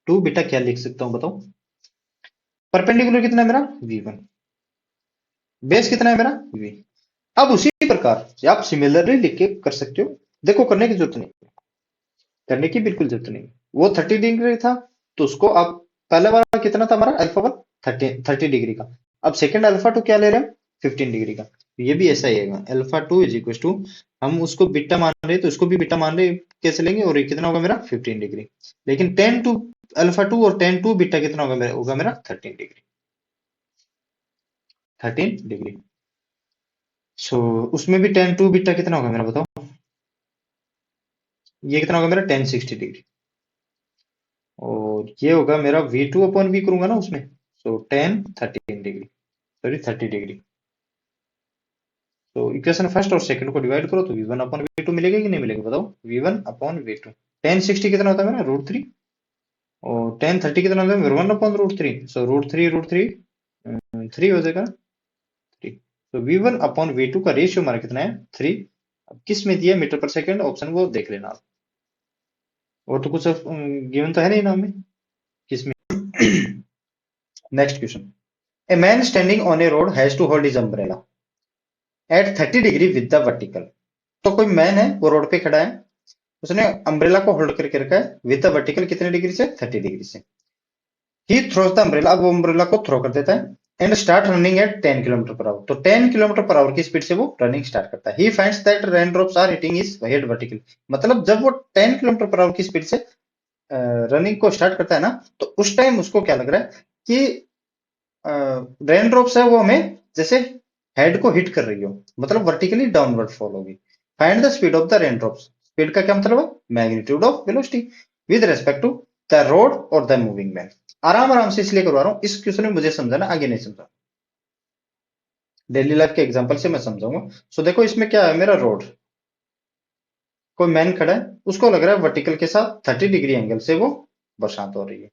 2 बीटा क्या लिख सकता हूँ बताओ? परपेंडिकुलर कितना है मेरा? v1। बेस कितना है मेरा? v। अब उसी प्रकार आप सिमिलरली लिख के कर सकते हो। देखो करने की जरूरत नहीं, करने की बिल्कुल जरूरत नहीं। वो 30 डिग्री था, तो उसको आप, पहला वाला कितना था हमारा? अल्फा वन 30 डिग्री का। अब सेकंड अल्फा टू क्या ले रहे हैं? 15 डिग्री का। ये भी ऐसा ही है, alpha two is equal to, हम उसको बीटा मान रहे हैं तो उसको भी बीटा मान रहे हैं, कैसे लेंगे? और ये कितना होगा मेरा? 15 डिग्री। लेकिन टेन टू अल्फा टू और टेन टू बीटा कितना होगा मेरा? होगा मेरा 13 डिग्री। 13 डिग्री। सो उसमें भी टेन टू बीटा कितना होगा मेरा बताओ? ये कितना होगा मेरा? 1060 डिग्री। और ये होगा मेरा वी टू अपॉन वी करूंगा ना उसमें, so tan 13 degree, sorry 30 degree. तो इक्वेशन फर्स्ट और सेकंड को डिवाइड करो तो V one upon V two मिलेगा कि नहीं मिलेगा बताओ? V one upon V two. Tan sixty कितना होता है मेरा? √3। और टेन थर्टी कितना होता है? One upon √3। सो √3 3 हो जाएगा, 3। तो V one upon V two का रेशियो हमारा कितना है? 3। अब किस में दिया? मीटर पर सेकंड ऑप्शन, वो देख लेना आप। और तो कुछ गिवन तो है नहीं नाम में, किसमें? Next question. A man standing on a road has to hold his umbrella at 30 degree with the vertical. तो कोई मैन है, वो रोड पे खड़ा है, उसने अम्ब्रेला को होल्ड करके रखा है विद द वर्टिकल कितने डिग्री से? 30 डिग्री से। ही थ्रोज द अम्ब्रेला, अब वो अम्ब्रेला को थ्रो कर देता है, and start running at 10 kilometre per our. तो 10 किलोमीटर पर आवर की स्पीड से वो रनिंग स्टार्ट करता है। He finds that rain drops are hitting his head vertical. मतलब जब वो 10 किलोमीटर पर आवर की स्पीड से रनिंग को स्टार्ट करता है ना, तो उस टाइम उसको क्या लग रहा है कि रेन ड्रॉप्स है वो हमें जैसे हेड को हिट कर रही हो, मतलब वर्टिकली डाउनवर्ड फॉल होगी। Find the speed of the rain drops. Speed का क्या मतलब है? Magnitude of velocity with respect to the road और द मूविंग मैन। आराम आराम से इसलिए करवा रहा हूं, इस क्वेश्चन में मुझे समझाना, आगे नहीं समझा। डेली लाइफ के एग्जांपल से मैं समझाऊंगा। सो देखो इसमें क्या है, मेरा रोड, कोई मैन खड़ा है, उसको लग रहा है वर्टिकल के साथ 30 डिग्री एंगल से वो बरसात हो रही है।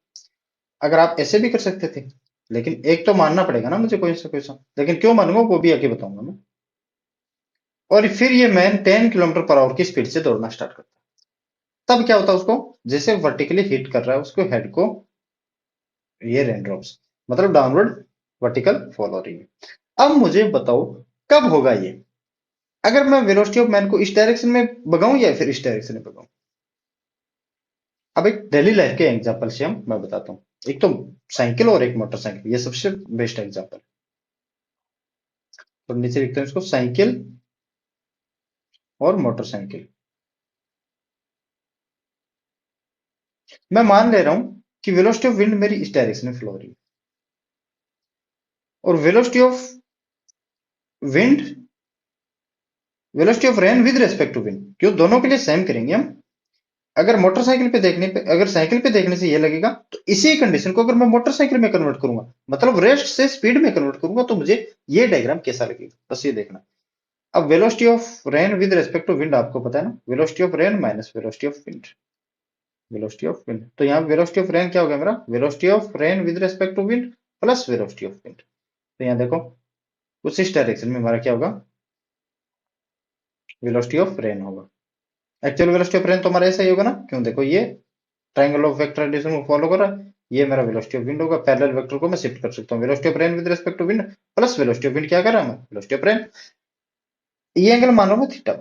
अगर आप ऐसे भी कर सकते थे, लेकिन एक तो मानना पड़ेगा ना मुझे कोई सा कोई सा, लेकिन क्यों मानूंगा वो भी आगे बताऊंगा मैं। और फिर ये मैन 10 किलोमीटर पर आवर की स्पीड से दौड़ना स्टार्ट करता है। तब क्या होता है उसको, जैसे वर्टिकली हिट कर रहा है उसको हेड को ये रेन ड्रॉप्स, मतलब डाउनवर्ड वर्टिकल फॉल हो रही है। अब मुझे बताओ कब होगा ये? अगर मैं वेलोसिटी ऑफ मैन को इस डायरेक्शन में भगाऊं या फिर इस डायरेक्शन में भगाऊं? अब एक डेली लाइफ के एग्जांपल से मैं बताता हूँ। एक तो साइकिल और एक मोटरसाइकिल, ये सबसे बेस्ट एग्जांपल। तो नीचे लिखते हैं इसको, साइकिल और मोटरसाइकिल। मैं मान ले रहा हूं कि वेलोसिटी ऑफ विंड मेरी इस डायरेक्शन में फ्लो हो रही है, और velocity of wind, velocity of rain with respect to wind, क्यों दोनों के लिए सेम करेंगे हम। अगर मोटरसाइकिल पे देखने पे, अगर साइकिल पे देखने से ये लगेगा, तो इसी कंडीशन को अगर मैं मोटरसाइकिल में कन्वर्ट करूंगा, मतलब रेस्ट से स्पीड में कन्वर्ट करूंगा, तो मुझे ये डायग्राम कैसा लगेगा, बस ये देखना। अब velocity of rain with respect to wind आपको पता है ना, velocity of rain minus velocity of wind, velocity of wind. तो यहाँ वेलोसिटी ऑफ रेन क्या हो गया मेरा, velocity of rain with respect to wind plus velocity of wind. तो यहाँ देखो कुछ इस डायरेक्शन में हमारा क्या होगा, वेलोसिटी ऑफ रेन होगा। एक्चुअल वेलोसिटी ऑफ रेन तो हमारा ऐसा ही होगा ना, क्यों देखो ये ट्रायंगल ऑफ वेक्टर एडिशन को फॉलो कर रहा है, ये मेरा वेलोसिटी ऑफ विंड होगा। पैरेलल वेक्टर को मैं शिफ्ट कर सकता हूँ, velocity of rain with respect to wind plus velocity of wind क्या कर रहा है, वेलोसिटी ऑफ रेन। ये एंगल मान लो मैं थीटा,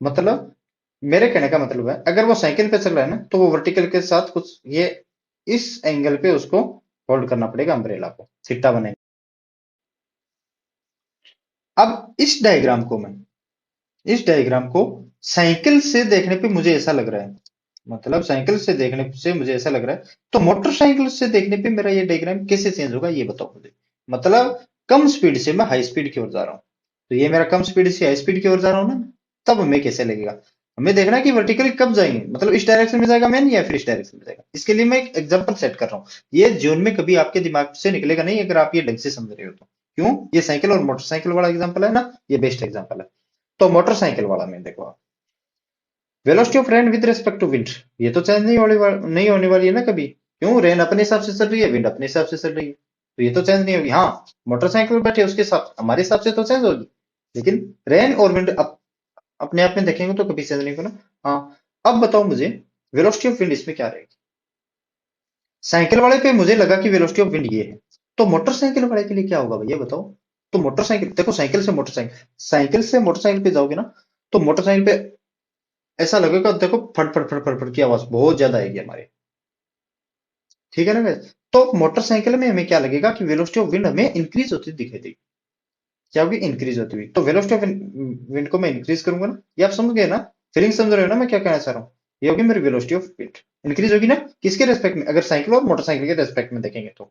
मतलब मेरे कहने का मतलब है अगर वो साइकिल पे चल रहा है ना, तो वो वर्टिकल के साथ कुछ ये इस एंगल पे उसको होल्ड करना पड़ेगा अम्ब्रेला को, थीटा बनेगा। अब इस डायग्राम को साइकिल से देखने पे मुझे ऐसा लग रहा है, मतलब साइकिल से देखने से मुझे ऐसा लग रहा है, तो मोटरसाइकिल से देखने पे मेरा ये डायग्राम कैसे चेंज होगा ये बताओ मुझे। मतलब कम स्पीड से मैं हाई स्पीड की ओर जा रहा हूँ, तो ये मेरा कम स्पीड से हाई स्पीड की ओर जा रहा हूँ ना, तब हमें कैसे लगेगा। हमें देखना है कि वर्टिकली कब जाएंगे, मतलब इस डायरेक्शन में जाएगा मैन या फिर इस डायरेक्शन में जाएगा। इसके लिए मैं एक एग्जांपल सेट कर रहा हूँ, ये जीवन में कभी आपके दिमाग से निकलेगा नहीं अगर आप ये ढंग से समझ रहे हो तो। क्यों, ये साइकिल और मोटरसाइकिल वाला एग्जाम्पल है ना, ये बेस्ट एग्जाम्पल है। तो मोटरसाइकिल वाला में देखो आप, velocity of rain with respect to wind, ये तो चेंज नहीं होने वाली है ना कभी। क्यों, रेन अपने हिसाब से चल रही है, विंड अपने हिसाब से चल रही है, तो ये तो चेंज नहीं होगी। हाँ, मोटरसाइकिल बैठे उसके साथ हमारे हिसाब से तो चेंज होगी, लेकिन रेन और विंड अपने आप में देखेंगे तो कभी चेंज नहीं होगा ना। हाँ, अब बताओ मुझे वेलोसिटी ऑफ विंड इसमें क्या रहेगी। साइकिल वाले पे मुझे लगा कि वेलोसिटी ऑफ विंड ये है, तो मोटरसाइकिल वाले के लिए क्या होगा भैया बताओ। तो मोटरसाइकिल देखो, साइकिल से मोटरसाइकिल पे जाओगे ना, तो मोटरसाइकिल पे ऐसा लगेगा, देखो फट फट फट फट फट की आवाज बहुत ज्यादा आएगी हमारे, ठीक है ना guys? तो मोटरसाइकिल में हमें क्या लगेगा कि वेलोसिटी ऑफ विंड हमें इंक्रीज होती दिखाई देगी, क्या होगी, इंक्रीज होती हुई। तो वेलोसिटी ऑफ विंड को मैं इंक्रीज करूंगा ना, ये आप समझ गए ना, फीलिंग समझ रहे हो ना मैं क्या कहना चाह रहा हूँ। ये होगी मेरी वेलोसिटी ऑफ विंड, इंक्रीज होगी ना, किसके रेस्पेक्ट में, अगर साइकिल और मोटरसाइकिल के रेस्पेक्ट में देखेंगे तो।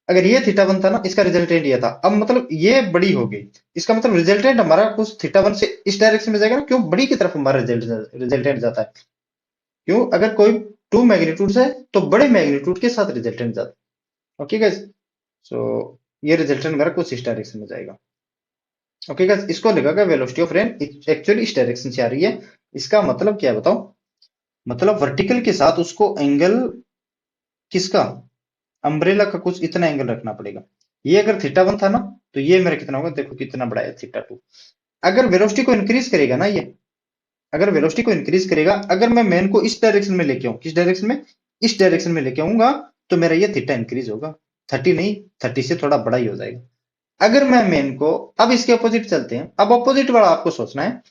अगर ये थीटा वन था ना, इसका रिजल्टेंट ये था, अब मतलब ये बड़ी हो गई, इसका मतलब रिजल्टेंट हमारा कुछ थीटा वन से इस डायरेक्शन में जाएगा ना, क्यों बड़ी की तरफ हमारा रिजल्टेंट जाता है। क्यों, अगर कोई टू मैग्नीट्यूड है तो बड़े मैग्नीट्यूड के साथ रिजल्टेंट जाता है। ओके गाइस, सो ये रिजल्टेंट मेरा कुछ इस डायरेक्शन में जाएगा। ओके गाइस, इसको लिखा वेलोसिटी ऑफ रेन एक्चुअली इस डायरेक्शन से आ रही है। इसका मतलब क्या है बताओ, मतलब वर्टिकल के साथ उसको एंगल किसका, अम्ब्रेला का कुछ इतना एंगल रखना पड़ेगा। ये अगर थीटा वन था ना, तो ये मेरा कितना होगा, देखो कितना बड़ा है, थीटा टू। अगर वेलोसिटी को इंक्रीज करेगा ना ये, अगर वेलोसिटी को इंक्रीज करेगा, अगर मैं मैन को इस डायरेक्शन में लेके आऊं, किस डायरेक्शन में, इस डायरेक्शन में लेके आऊंगा, तो मेरा ये थीटा इंक्रीज होगा, 30 नहीं, 30 से थोड़ा बड़ा ही हो जाएगा। अगर मैं मैन को, अब इसके अपोजिट चलते हैं, अब अपोजिट वाला आपको सोचना है।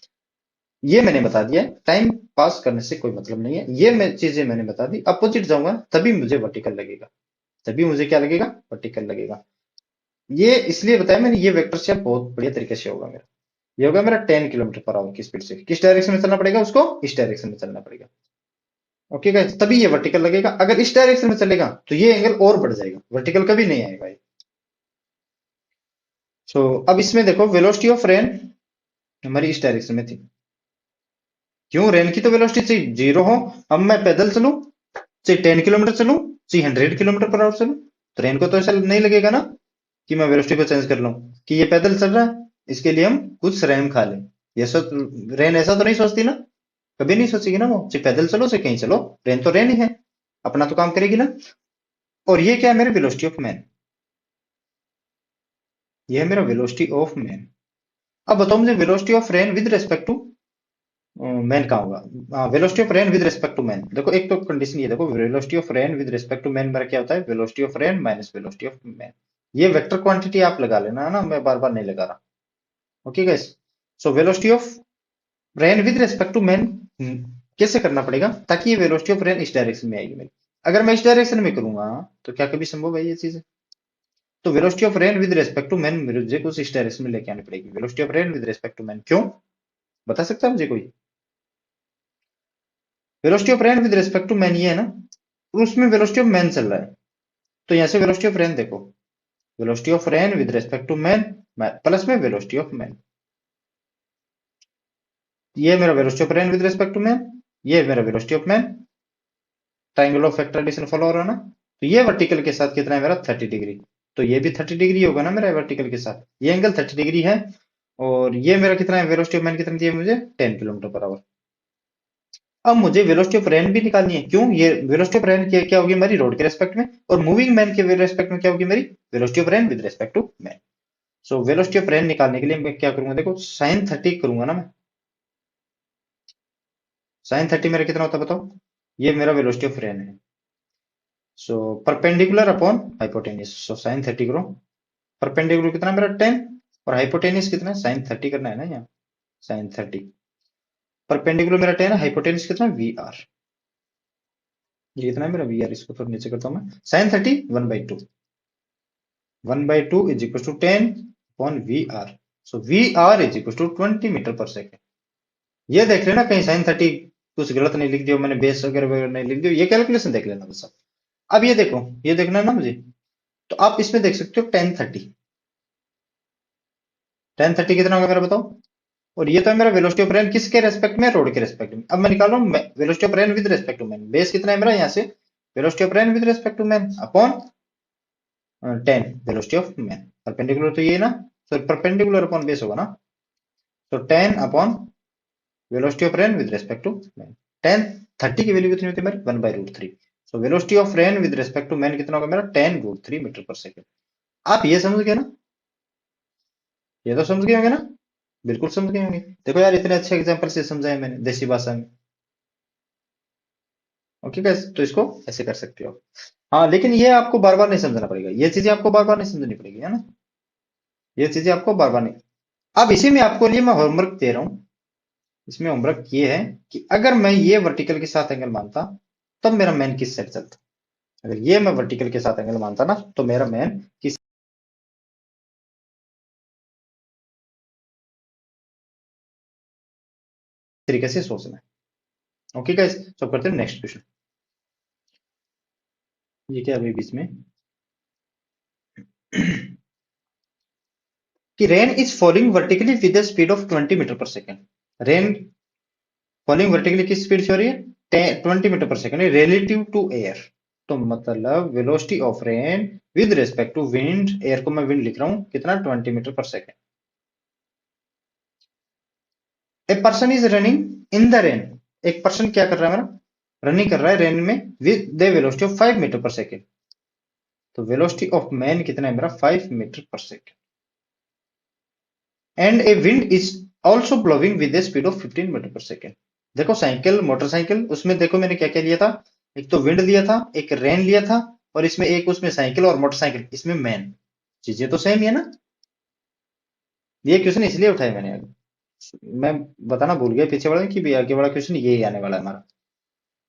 ये मैंने बता दिया है, टाइम पास करने से कोई मतलब नहीं है, ये मैं चीजें मैंने बता दी। अपोजिट जाऊंगा तभी मुझे वर्टिकल लगेगा, तभी मुझे क्या लगेगा, वर्टिकल लगेगा। ये इसलिए बताया मैंने, ये वेक्टर शेप बहुत बढ़िया तरीके से होगा मेरा। ये होगा मेरा 10 किलोमीटर पर आवर की स्पीड से, किस डायरेक्शन में चलना पड़ेगा उसको, इस डायरेक्शन में चलना पड़ेगा। ओके गाइस, तभी ये वर्टिकल लगेगा। अगर इस डायरेक्शन में चलेगा तो ये एंगल और बढ़ जाएगा, वर्टिकल कभी नहीं आएगा भाई। सो अब इसमें देखो, वेलोसिटी ऑफ रेन हमारी इस डायरेक्शन में थी, क्यों, रेन की तो वेलोसिटी चाहिए जीरो हो। अब मैं पैदल चलूं, चाहे 10 किलोमीटर चलूं, चाहे 100 किलोमीटर पर आवर चलूं, तो रेन को तो ऐसा नहीं लगेगा ना कि मैं वेलोसिटी को चेंज कर लूं, कि ये पैदल चल रहा है, इसके लिए हम कुछ रैम खा लें। ये सोच, रेन ऐसा तो नहीं सोचती ना, कभी नहीं सोचेगी ना वो, चाहे पैदल चलो चाहे कहीं चलो, रेन तो रेन ही है, अपना तो काम करेगी ना। और ये क्या है, मेरे वेलोसिटी ऑफ मैन, ये है मेरा वेलोसिटी ऑफ मैन। अब बताओ मुझे velocity of rain with respect to man कहाँ होगा। Velocity of rain with respect to man, देखो एक तो कंडीशन ये देखो, velocity of rain with respect to man मेरा क्या होता है, velocity of rain minus velocity of man. ये वेक्टर क्वांटिटी आप लगा लेना है ना, मैं बार बार नहीं लगा रहा। Okay guys, so velocity of rain with respect to man कैसे करना पड़ेगा, ताकि ये वेलोसिटी ऑफ रेन इस डायरेक्शन में आएगी मेरी। अगर मैं इस डायरेक्शन में करूंगा तो क्या कभी संभव है ये चीज। तो velocity of rain with respect to man मुझे कुछ इस डायरेक्शन में लेके आनी पड़ेगी, velocity of rain with respect to man. क्यों, बता सकता है मुझे कोई। Velocity of rain with respect to man ये है ना, उसमें वेलोसिटी ऑफ मैन चल रहा है, तो यहां से वेलोसिटी ऑफ रेन देखो, velocity of rain with respect to man plus में वेलोसिटी ऑफ मैन, ये मेरा velocity of rain with respect to man, ये मेरा velocity of man, triangle of factorization follow हो रहा है ना। तो ये वर्टिकल के साथ कितना है मेरा 30 डिग्री, तो ये भी 30 डिग्री होगा ना मेरा वर्टिकल के साथ, ये एंगल 30 डिग्री है। और ये मेरा कितना है वेलोसिटी ऑफ मैन कितनी दी है मुझे 10 किलोमीटर पर आवर। अब मुझे वेलोसिटी ऑफ रेन भी निकालनी है, क्यों, ये वेलोसिटी ऑफ रेन क्या होगी हमारी रोड के रेस्पेक्ट में, और मूविंग मैन के रेस्पेक्ट में क्या होगी मेरी velocity of rain with respect to man. So velocity of rain निकालने के लिए मैं क्या करूंगा, देखो साइन 30 करूंगा ना मैं, साइन 30 मेरा कितना होता है बताओ, ये मेरा वेलोसिटी ऑफ रेन है। सो परपेंडिकुलर अपॉन हाइपोटेन्यूज, सो साइन 30 करो, परपेंडिकुलर कितना मेरा 10, और हाइपोटेन्यूज कितना है साइन 30 करना है ना यहाँ, साइन 30, परपेंडिकुलर मेरा 10 है, हाइपोटेन्यूज कितना वी आर, ये कितना है मेरा वी आर, इसको थोड़ा नीचे करता हूँ मैं, sine 30 1/2, 1/2 is equal to 10 upon v r, so v r is equal to 20 metre per second. ये देख लेना कहीं साइन 30 कुछ गलत नहीं लिख दिया मैंने, बेस वगैरह नहीं लिख दिया, ये कैलकुलेशन देख लेना बस। अब ये देखो, ये देखना है ना मुझे, तो आप इसमें देख सकते हो 1030, 1030 कितना होगा मेरा बताओ, और ये तो है मेरा वेलोसिटी ऑफ रेन किसके रेस्पेक्ट में, रोड के रेस्पेक्ट में। अब मैं निकाल रहा हूँ velocity of rain with respect to man, base कितना है मेरा यहाँ से velocity of rain with respect to man upon 10 velocity of man, perpendicular तो ये है ना, सो परपेंडिकुलर अपॉन बेस होगा ना, तो 10 upon velocity of rain with respect to man, 1030 की वैल्यू कितनी होती है मेरी 1/√3, so velocity of rain with respect to man कितना होगा मेरा 10√3 मीटर पर सेकेंड। आप ये समझ गए ना, ये तो समझ गए होंगे ना, बिल्कुल समझ गए होंगे, देखो यार इतने अच्छे एग्जांपल से समझाए मैंने देसी भाषा में। ओके गाइस, तो इसको ऐसे कर सकते हो। हाँ लेकिन ये आपको बार बार नहीं समझना पड़ेगा, ये चीजें आपको बार बार नहीं समझनी पड़ेगी, है ना, ये चीजें आपको बार बार नहीं। अब इसी में आपको लिए मैं होमवर्क दे रहा हूँ, इसमें होमवर्क ये है कि अगर मैं ये वर्टिकल के साथ एंगल मानता तब मेरा मैन किस साइड चलता, अगर ये मैं वर्टिकल के साथ एंगल मानता ना तो मेरा मैन किस तरीके से सोचना है। ओके गाइस, तो करते हैं नेक्स्ट क्वेश्चन। ये क्या अभी बीच में कि rain is falling vertically with the speed of 20 metre per second, rain falling vertically किस स्पीड से हो रही है 20 metre per second relative to air, तो मतलब velocity of rain with respect to wind, air को मैं विंड लिख रहा हूं कितना 20 metre per second. A person is running in the rain, एक पर्सन क्या कर रहा है मेरा रनिंग कर रहा है रेन में with the velocity of 5 metre per second, तो वेलोसिटी ऑफ मैन कितना है मेरा 5 metre per second, and a wind is also blowing with the speed of 15 metre per second. देखो साइकिल मोटरसाइकिल उसमें देखो मैंने क्या क्या लिया था, एक तो विंड लिया था, एक रेन लिया था, और इसमें एक उसमें साइकिल और मोटरसाइकिल, इसमें मैन, चीजें तो सेम ही है ना। ये क्वेश्चन इसलिए उठाया मैंने, मैं बताना भूल गया पीछे वाला कि भी आगे वाला क्वेश्चन ये ही आने वाला है हमारा।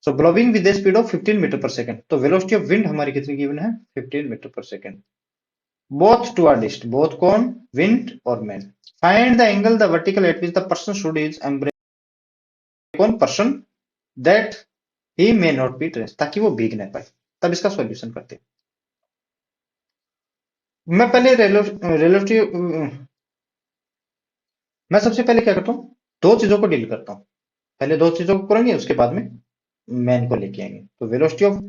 So blowing with the speed of 15 metre per second, तो वेलोसिटी ऑफ विंड हमारी कितनी गिवन है 15 metre per second, both two are डिस्ट, बोथ कौन विंड और man, find the angle the vertical at which the person should is embrace कौन person that he may not be dress, ताकि वो भीग न पाए, तब इसका सॉल्यूशन करते हैं। मैं पहले रिलेटिव मैं सबसे पहले क्या करता हूँ दो चीजों को डील करता हूँ, पहले दो चीजों को करेंगे उसके बाद में मैन को लेके आएंगे। तो velocity of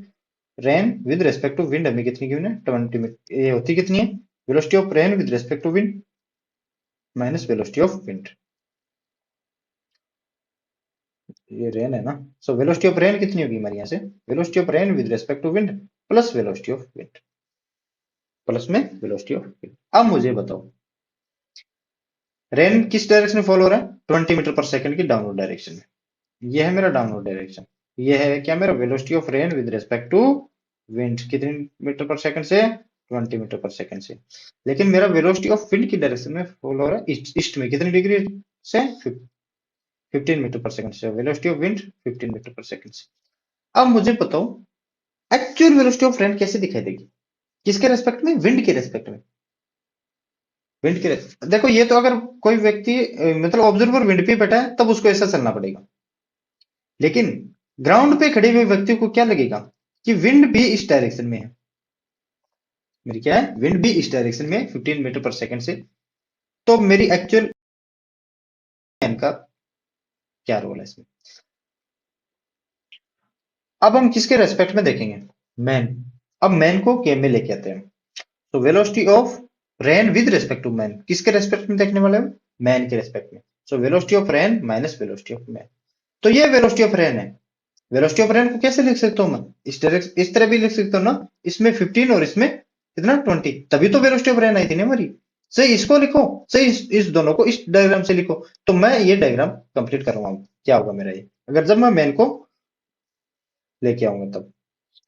rain with respect to wind हमें कितनी गिवन है 20 मीटर, ये होती कितनी है velocity of rain with respect to wind minus velocity of wind, ये रेन है ना, सो वेलोसिटी ऑफ रेन कितनी होगी हमारे यहाँ से velocity of rain with respect to wind plus velocity of wind, plus में वेलोसिटी ऑफ विंड। अब मुझे बताओ रेन किस डायरेक्शन में फॉलो हो रहा है 20 मीटर पर सेकंड की डाउनवर्ड डायरेक्शन में, ये है मेरा डाउनवर्ड डायरेक्शन, ये है क्या मेरा velocity of rain with respect to wind कितने मीटर पर सेकंड से 20 मीटर पर सेकंड से, लेकिन मेरा वेलोसिटी ऑफ विंड की डायरेक्शन में फॉलो हो रहा है ईस्ट में कितनी डिग्री से 15 मीटर पर सेकंड से, velocity of wind 15 metre per second से। अब मुझे बताओ एक्चुअल वेलोसिटी ऑफ रेन कैसे दिखाई देगी, किसके रेस्पेक्ट में विंड के रेस्पेक्ट में, विंड के देखो ये तो अगर कोई व्यक्ति मतलब ऑब्जर्वर विंड पे बैठा है तब उसको ऐसा चलना पड़ेगा, लेकिन ग्राउंड पे खड़े हुए व्यक्ति को क्या लगेगा कि विंड भी इस डायरेक्शन में है। मेरी क्या है, विंड भी इस डायरेक्शन में 15 मीटर पर सेकंड से। तो मेरी एक्चुअल मैन का क्या रोल है इसमें? अब हम किसके रेस्पेक्ट में देखेंगे, मैन। अब मैन को के में लेके आते हैं। तो velocity of rain with respect to man, किसके रेस्पेक्ट में देखने वाले हैं, मैन के रेस्पेक्ट में। So velocity of rain minus velocity of man. तो ये वेलोसिटी ऑफ रेन है। वेलोसिटी ऑफ रेन को कैसे लिख सकता हूं मैं, इस तरह भी लिख सकता हूं ना, इसमें 15 और इसमें कितना 20, तभी तो वेलोसिटी ऑफ रेन आई थी ना हमारी। सही इसको लिखो, सही इस दोनों को इस डायग्राम से लिखो। तो मैं ये डायग्राम कंप्लीट करूंगा, क्या होगा मेरा ये, अगर जब मैं मैन को लेके आऊंगा तब।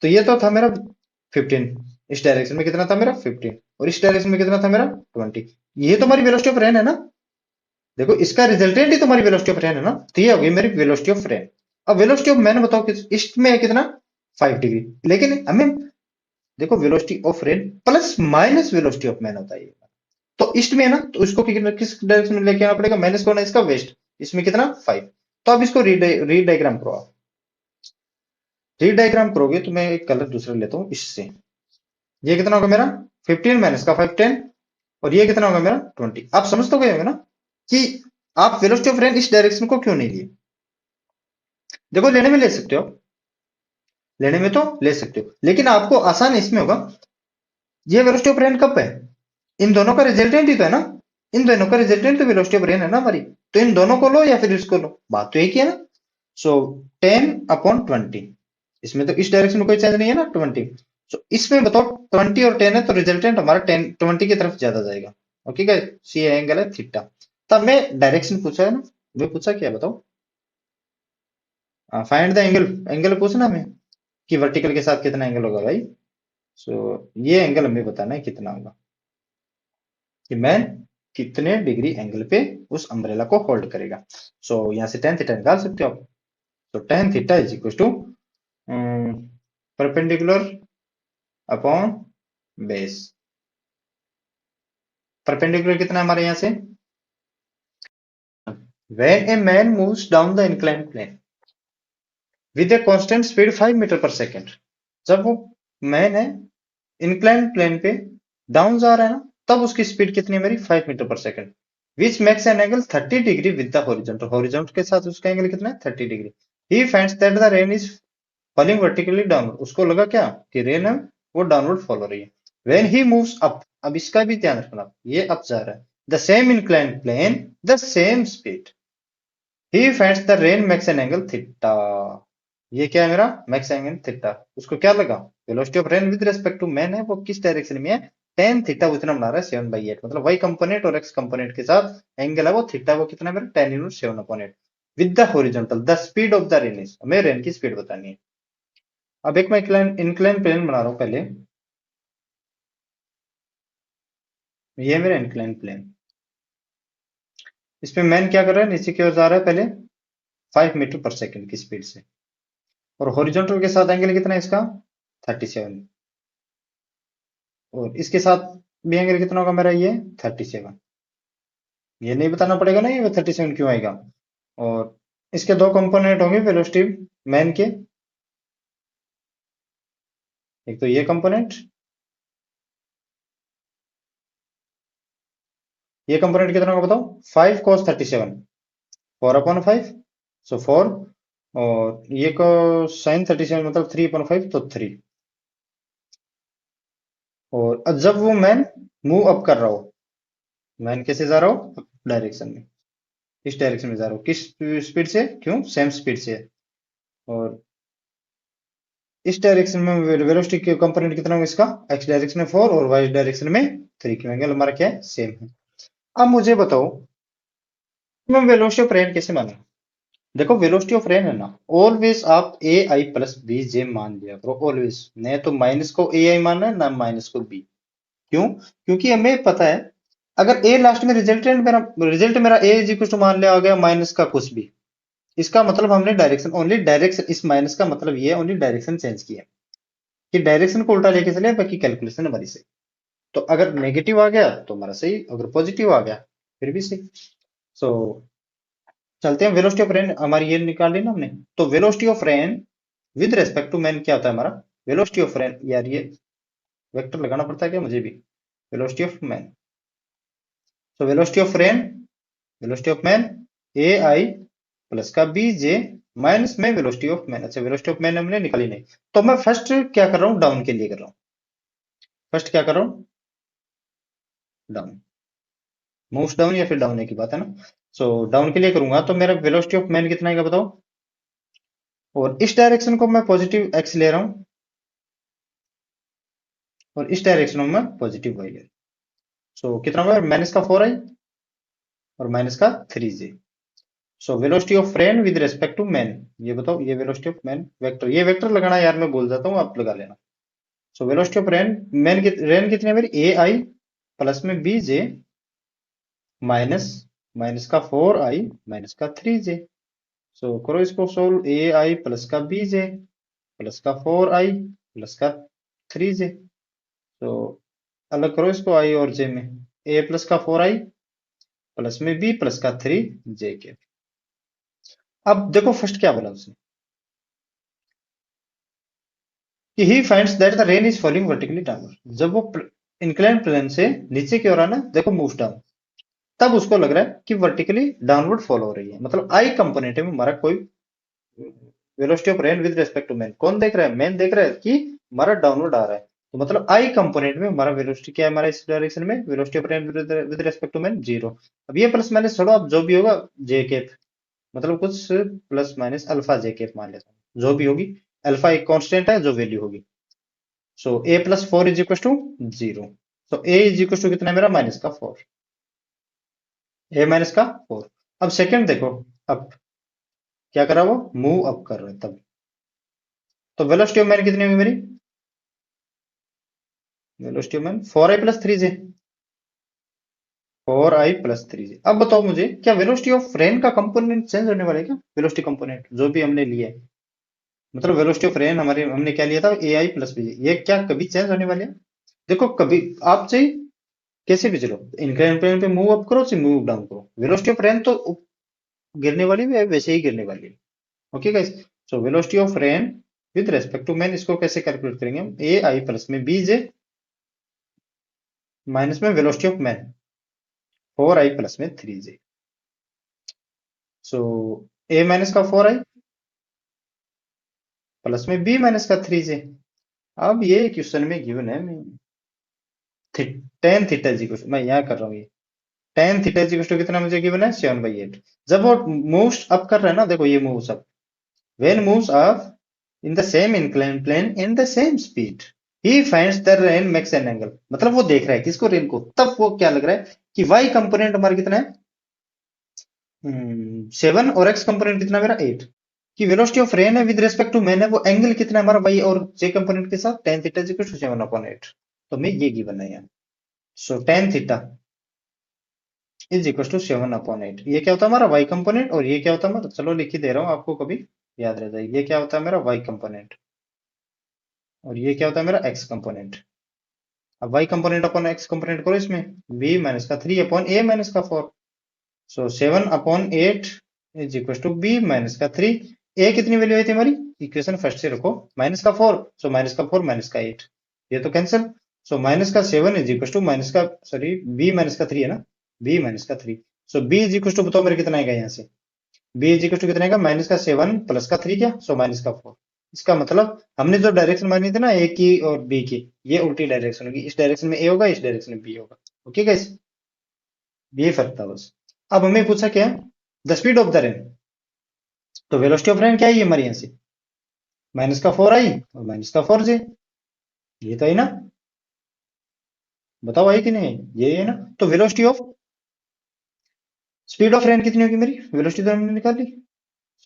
तो ये तो था मेरा 15, इस डायरेक्शन में कितना था मेरा 15, और इस डायरेक्शन में कितना था मेरा 20। ये तो हमारी वेलोसिटी ऑफ रेन है ना, देखो इसका रिजल्टेंट ही तुम्हारी वेलोसिटी ऑफ रेन है ना। तो ये हो गई मेरी वेलोसिटी ऑफ रेन। अब वेलोसिटी ऑफ मैन बताओ ईस्ट में है कितना 5 डिग्री, लेकिन हमें देखो velocity of rain plus minus velocity of man होता है ये। तो ईस्ट में है ना, तो इसको किस डायरेक्शन में लेके आना पड़ेगा, माइनस कौन है इसका, वेस्ट। इसमें कितना 5। तो अब इसको रीडायग्राम करो आप। रीडायग्राम करोगे तो मैं एक कलर दूसरा लेता हूँ इससे। ये कितना होगा मेरा 15 माइनस का 5 10, और ये कितना होगा मेरा 20। आप समझ तो गए होंगे ना कि आप वेलोसिटी ऑफ रेन इस डायरेक्शन को क्यों नहीं लिए। देखो लेने में ले सकते हो, लेने में तो ले सकते हो, लेकिन आपको आसान इसमें होगा, ये वेलोसिटी ऑफ रेन कब है, इन दोनों का रिजल्टेंट ही तो है ना। इन दोनों का रिजल्टेंट तो वेलोसिटी ऑफ रेन है ना हमारी। तो इन दोनों को लो या फिर इसको लो, बात तो एक ही है ना। सो 10/20, इसमें तो इस डायरेक्शन में कोई चेंज नहीं है ना 20। सो इसमें बताओ 20 और 10 है, तो रिजल्टेंट हमारा 10 20 की तरफ ज्यादा जाएगा। ओके गाइस, सी एंगल है थीटा। तब मैं डायरेक्शन पूछा है ना, मैं पूछा क्या बताओ, फाइंड द एंगल, एंगल पूछना हमें कि वर्टिकल के साथ कितना एंगल होगा भाई। सो ये एंगल हमें बताना है कितना होगा, कि मैन कितने डिग्री एंगल पे उस अम्ब्रेला को होल्ड करेगा। सो यहाँ से टेन थीटा निकाल सकते हो आप। तो tan theta is equal to perpendicular upon base. Perpendicular कितना है हमारे यहाँ से, when a man moves down the inclined plane with a constant speed 5 metre per second, जब वो मैन है इंक्लाइंड प्लेन पे डाउन जा रहा है ना, तब उसकी स्पीड कितनी है मेरी 5 metre per second, which makes an angle 30 degree with the horizontal. Horizontal के साथ उसका एंगल कितना है 30 degree. He finds that the rain is falling vertically downward, उसको लगा क्या कि रेन है वो डाउनवर्ड फॉल हो रही है। व्हेन ही मूव्स अप, अब इसका भी ध्यान रखना, ये अप जा रहा है, the same inclined plane the same speed, he finds the rain makes an angle theta. ये क्या है मेरा मैक्स एंगल थीटा, उसको क्या लगा, velocity of rain with respect to man है, वो किस डायरेक्शन में है, टेन थीटा उतना बना रहा है 7/8, मतलब वाई कंपोनेंट और एक्स कंपोनेंट के साथ एंगल है वो थीटा, वो कितना है मेरा 10 × 7/8 with the horizontal the speed of the rain is, हमें रेन की स्पीड बतानी है। अब एक मैं इंक्लाइन प्लेन बना रहा हूं पहले, ये मेरा इंक्लाइन प्लेन, इसमें मैन क्या कर रहा है, नीचे की ओर जा रहा है पहले 5 मीटर पर सेकेंड की स्पीड से, और हॉरिजॉन्टल के साथ एंगल कितना है इसका 37, और इसके साथ भी एंगल कितना होगा मेरा ये 37। ये नहीं बताना पड़ेगा ना ये 37 क्यों आएगा। और इसके दो कंपोनेंट होंगे वेलोसिटी मैन के, एक तो ये कंपोनेंट, ये कंपोनेंट कितना होगा बताओ 5 cos 37, 4/5, सो 4, और ये को sin 37 मतलब 3/5, तो 3। और अब जब वो मैन मूव अप कर रहा हो, मैन कैसे जा रहा हो डायरेक्शन में, इस डायरेक्शन में जा रहा हो, किस स्पीड से, क्यों सेम स्पीड से। और इस डायरेक्शन में वेलोसिटी के कंपोनेंट कितना होगा इसका, एक्स डायरेक्शन में 4 और वाई डायरेक्शन में 3, क्यों एंगल हमारा क्या है सेम है। अब मुझे बताओ मैं वेलोसिटी ऑफ रेन कैसे मानूं। देखो वेलोसिटी ऑफ रेन है ना, ऑलवेज आप ए आई प्लस बी जे मान लिया करो, ऑलवेज, न तो माइनस को ए आई मानना है ना माइनस को बी। क्यों, क्योंकि हमें पता है अगर ए लास्ट में रिजल्ट मेरा ए इज इक्वल टू मान लिया आ गया माइनस का कुछ भी, इसका मतलब हमने डायरेक्शन ओनली डायरेक्शन, इस माइनस का मतलब ये ओनली डायरेक्शन चेंज किया, कि डायरेक्शन को उल्टा लेके चले, बाकी कैलकुलेशन हमारी सही। तो अगर नेगेटिव आ गया तो हमारा सही, अगर पॉजिटिव आ गया फिर भी सही। सो चलते हैं, वेलोसिटी ऑफ रेन हमारी ये निकाल ली ना हमने। तो velocity of rain with respect to man क्या होता है हमारा, वेलोसिटी ऑफ रेन, यार ये वेक्टर लगाना पड़ता है क्या मुझे भी, velocity of man. So velocity of rain, velocity of man A I plus का बी जे माइनस में वेलोसिटी ऑफ मैन। अच्छा वेलोसिटी ऑफ मैन हमने निकाली नहीं, तो मैं फर्स्ट क्या कर रहा हूँ, डाउन के लिए कर रहा हूँ। फर्स्ट क्या कर रहा हूँ, डाउन, मूव्स डाउन या फिर डाउन की बात है ना। सो डाउन के लिए करूंगा तो मेरा वेलोसिटी ऑफ मैन कितना आएगा बताओ, और इस डायरेक्शन को मैं पॉजिटिव एक्स ले रहा हूं और इस डायरेक्शन में मैं पॉजिटिव वाई ले रहा हूं। सो कितना होगा, माइनस का 4i और माइनस का 3j। So velocity of rain with respect to man, ये बताओ, ये वेलोसिटी ऑफ मैन वेक्टर, ये वेक्टर लगाना यार मैं भूल जाता हूँ, आप लगा लेना। So velocity of rain, man rain कितनी है मेरी, ए आई प्लस में बी जे माइनस माइनस का 4i माइनस का 3j। सो करो इसको सोल्व, ए आई प्लस का बी जे प्लस का 4i प्लस का 3j। तो अलग करो इसको आई और जे में, ए प्लस का 4i प्लस में बी प्लस का 3j के। अब देखो फर्स्ट क्या बोला उसने, कि ही finds that the rain is falling vertically downward. जब वो इंक्लाइन प्लेन से नीचे की ओर आना, देखो मूव डाउन, तब उसको लग रहा है कि वर्टिकली डाउनवर्ड फॉलो हो रही है, मतलब आई कंपोनेंट में हमारा कोई velocity of rain with respect to man, कौन देख रहा है, मैन देख रहा है कि हमारा डाउनवर्ड आ रहा है। तो मतलब आई कंपोनेंट में हमारा वेलोसिटी क्या है, हमारा इस डायरेक्शन में velocity of rain with respect to man 0। अब ये प्लस माइनस छोड़ो, अब जो भी होगा जे के, मतलब कुछ प्लस माइनस अल्फा जे के मान लेता हूँ, जो भी होगी, अल्फा एक कांस्टेंट है जो वैल्यू होगी। So A plus 4 is equal to 0। So A is equal to कितना है मेरा, माइनस का 4, ए माइनस का 4। अब सेकंड देखो, अब क्या कर रहा है, वो मूव अप कर रहा है तब, तो वेलोसिटी ऑफ मैन कितनी होगी मेरी, velocity of man 4i plus 3j, 4i plus 3j। अब बताओ मुझे, क्या वेलोसिटी ऑफ रेन का कंपोनेंट चेंज होने वाला है क्या, वेलोसिटी कंपोनेंट जो भी हमने लिया है, मतलब वेलोसिटी ऑफ रेन हमारे हमने क्या लिया था, ए आई प्लस बी, ये क्या कभी चेंज होने वाले है। देखो कभी आप चाहे कैसे भी चलो, इंक्लाइन प्लेन पे मूव अप करो चाहे मूव डाउन करो, वेलोसिटी ऑफ रेन तो गिरने वाली भी है, वैसे ही गिरने वाली है। Okay guys, so velocity of rain with respect to man, इसको कैसे कैलकुलेट करेंगे हम, ए आई प्लस में बी जे माइनस में velocity of man 4i plus में 3j। सो ए माइनस का 4i प्लस में बी माइनस का 3j। अब ये क्वेश्चन में गिवन है, टेन थीटा जी कुछ मैं यहाँ कर रहा हूँ, ये टेन थीटा जी कुछ कितना मुझे गिवन है, 7/8। जब वो मूव्स अप कर रहा है ना, देखो ये moves up, when moves up in the same incline plane in the same speed, he finds the rain makes an angle, मतलब वो देख रहा है किसको, रेन को, तब वो क्या लग रहा है कि वाई कंपोनेंट हमारा कितना है, 7, और एक्स कंपोनेंट कितना मेरा 8, कि वेलोसिटी ऑफ रेन है विद रेस्पेक्ट टू मैन है, वो एंगल कितना है हमारा वाई और जे कंपोनेंट के साथ, tan theta is equal to 7/8। तो मैं ये गिवन है यहाँ। So tan theta is equal to 7/8, ये क्या होता है हमारा वाई कंपोनेंट, और ये क्या होता है हमारा, चलो लिख ही दे रहा हूँ आपको कभी याद रह जाए, ये क्या होता है मेरा वाई कंपोनेंट, और ये क्या होता है मेरा एक्स कंपोनेंट। अब y component upon x component करो इसमें, बी माइनस का 3 अपॉन ए माइनस का 4। So 7/8 is equal to b minus का 3। ए कितनी वैल्यू आई थी हमारी, इक्वेशन फर्स्ट से रखो, माइनस का 4, सो माइनस का 4 माइनस का 8, ये तो कैंसिल। सो माइनस का 7 इज इक्वल टू माइनस का, सॉरी बी माइनस का 3 है ना, बी माइनस का 3। सो बी इज इक्वल टू बताओ मेरे कितना आएगा यहाँ से, बी इज इक्वल टू कितना आएगा, माइनस का 7 प्लस का 3 क्या, सो माइनस का 4। इसका मतलब हमने जो डायरेक्शन मानी थी ना ए की और बी की, ये उल्टी डायरेक्शन होगी, इस डायरेक्शन में ए होगा, इस डायरेक्शन में बी होगा। ओके गाइस, ये फर्क था बस। अब हमें पूछा क्या, the speed of the rain, तो वेलोसिटी ऑफ रेन क्या है हमारे यहाँ से, माइनस का 4i और माइनस का 4j, ये तो है ना, बताओ है कि नहीं, ये है ना। तो velocity of, speed of rain कितनी होगी मेरी, वेलोसिटी तो हमने निकाल ली।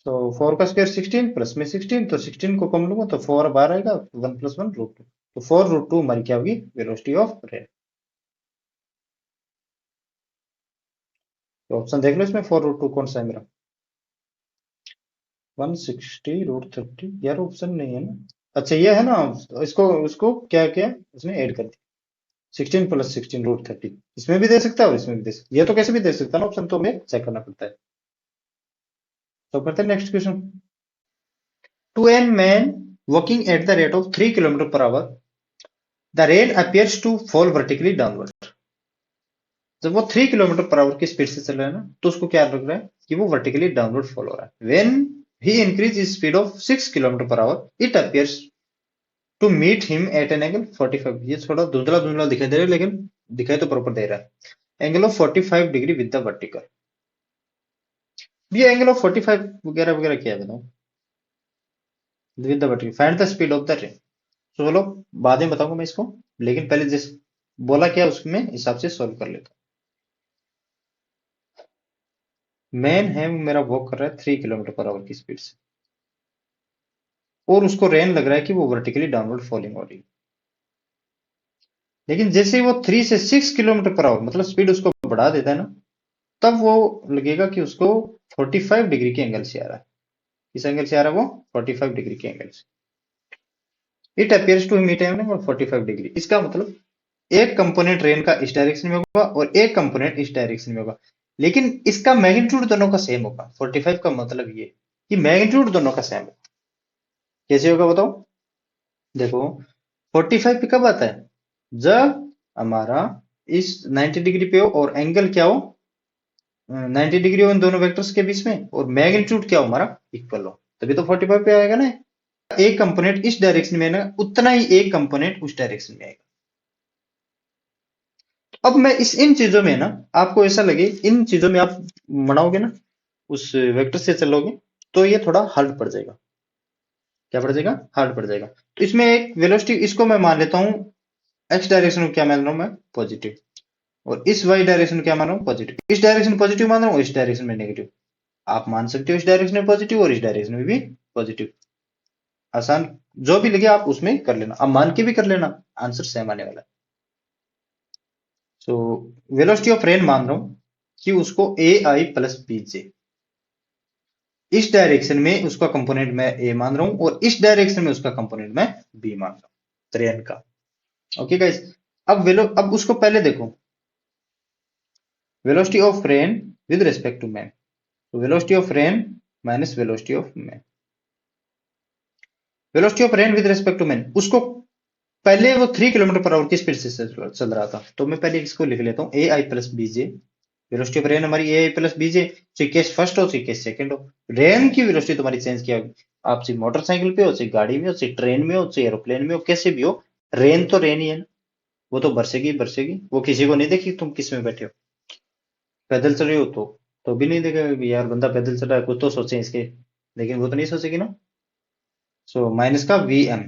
तो 4 का स्क्वायर 16 प्लस में 16, तो 16 को कम लूंगा तो 4 बाहर आएगा, 1 + 1 √2, तो 4 √2 हमारी क्या होगी, वेलोसिटी ऑफ रेन। तो ऑप्शन देख लो इसमें 4 √2 कौन सा है मेरा, 160 √30, यार ऑप्शन नहीं है ना, अच्छा ये है ना, इसको उसको क्या किया उसने, ऐड कर दिया, 16 + 16 √30, इसमें भी दे सकता है और इसमें भी दे सकता है, ये तो कैसे भी दे सकता है ना ऑप्शन, तो हमें चेक करना पड़ता है। तो करते हैं next question. To an man walking at the rate of 3 kilometre per hour, the rain appears to fall vertically downward. जब वो 3 किलोमीटर पर आवर की स्पीड से चल रहा है ना, तो उसको क्या लग रहा है कि वो वर्टिकली डाउनवर्ड फॉल हो रहा है. When he increases speed of 6 kilometre per our, it appears to meet him at an angle 45. ये थोड़ा धुंधला धुंधला दिखाई दे रहा है, लेकिन दिखाई तो प्रॉपर दे रहा है. Angle of 45 degree with the vertical. ये एंगल ऑफ 45 वगैरह वगैरह क्या है बताओ, with the vertical. Find the speed of the rain. तो चलो बाद में बताऊंगा मैं इसको, लेकिन पहले जिस बोला क्या उसमें हिसाब से सॉल्व कर लेता. मैन है वो मेरा वॉक कर रहा है 3 किलोमीटर पर आवर की स्पीड से, और उसको रेन लग रहा है कि वो वर्टिकली डाउनवर्ड फॉलिंग हो रही है. लेकिन जैसे ही वो 3 से 6 किलोमीटर पर आवर मतलब स्पीड उसको बढ़ा देता है ना, तब वो लगेगा कि उसको 45 डिग्री के एंगल से आ रहा है. किस एंगल से आ रहा है वो? 45 डिग्री के एंगल से. It appears to meet angle 45 degree. इसका मतलब एक कंपोनेंट रेन का इस डायरेक्शन में होगा और एक कंपोनेंट इस डायरेक्शन में होगा, लेकिन इसका मैग्नीट्यूड दोनों का सेम होगा. 45 का मतलब ये कि मैग्नीट्यूड दोनों का सेम है. कैसे होगा बताओ? देखो 45 पे कब आता है? जब हमारा इस 90 डिग्री पे हो और एंगल क्या हो 90 डिग्री हो इन दोनों वेक्टर्स के बीच में, और मैग्नीट्यूड क्या हो हमारा इक्वल हो, तभी तो 45 पे आएगा ना. एक कंपोनेंट इस डायरेक्शन में है ना, उतना ही एक कंपोनेंट उस डायरेक्शन में आएगा. अब मैं इन चीजों में ना, आपको ऐसा लगे इन चीजों में आप बनाओगे ना, उस वेक्टर से चलोगे, तो ये थोड़ा हार्ड पड़ जाएगा. क्या पड़ जाएगा? हार्ड पड़ जाएगा. तो इसमें एक वेलोसिटी, इसको मैं मान लेता हूं एक्स डायरेक्शन में क्या मान रहा हूं मैं? पॉजिटिव. और इस वाई डायरेक्शन में क्या मान रहा हूं? पॉजिटिव. इस डायरेक्शन पॉजिटिव मान रहा हूं, इस डायरेक्शन में नेगेटिव. आप मान सकते हो इस डायरेक्शन में पॉजिटिव और इस डायरेक्शन में भी पॉजिटिव. आसान, जो भी लगे आप उसमें कर लेना, अब मान के भी कर लेना, आंसर सेम आने वाला है. सो वेलोसिटी ऑफ रेन मान रहा हूं कि उसको ए आई प्लस बी जे, इस डायरेक्शन में उसका कंपोनेंट मैं ए मान रहा हूं और इस डायरेक्शन में उसका कंपोनेंट मैं बी मान रहा हूं रेन का. ओके गाइस, अब उसको पहले देखो, velocity of rain with respect to man. तो velocity of rain minus velocity of man. Velocity of rain with respect to man, उसको पहले वो 3 किलोमीटर पर आवर की स्पीड से चल रहा था, तो मैं पहले इसको लिख लेता हूँ A I plus B J. Velocity of rain हमारी ए आई प्लस बीजे, चाहे केस फर्स्ट हो चाहे केस सेकंड हो, रेन की वेलोसिटी तुम्हारी चेंज किया. आप चाहे मोटरसाइकिल पे हो, चाहे गाड़ी में हो, चाहे ट्रेन में हो, चाहे एरोप्लेन में हो, कैसे भी हो, रेन तो रेन ही है ना. वो तो बरसेगी बरसेगी, वो किसी को नहीं देखी तुम किस में बैठे हो. पैदल चल रहे हो तो भी नहीं देखेगा कि यार बंदा पैदल चल रहा है, कुछ तो सोचे इसके, लेकिन वो तो नहीं सोचेगी ना. सो माइनस का वी एम.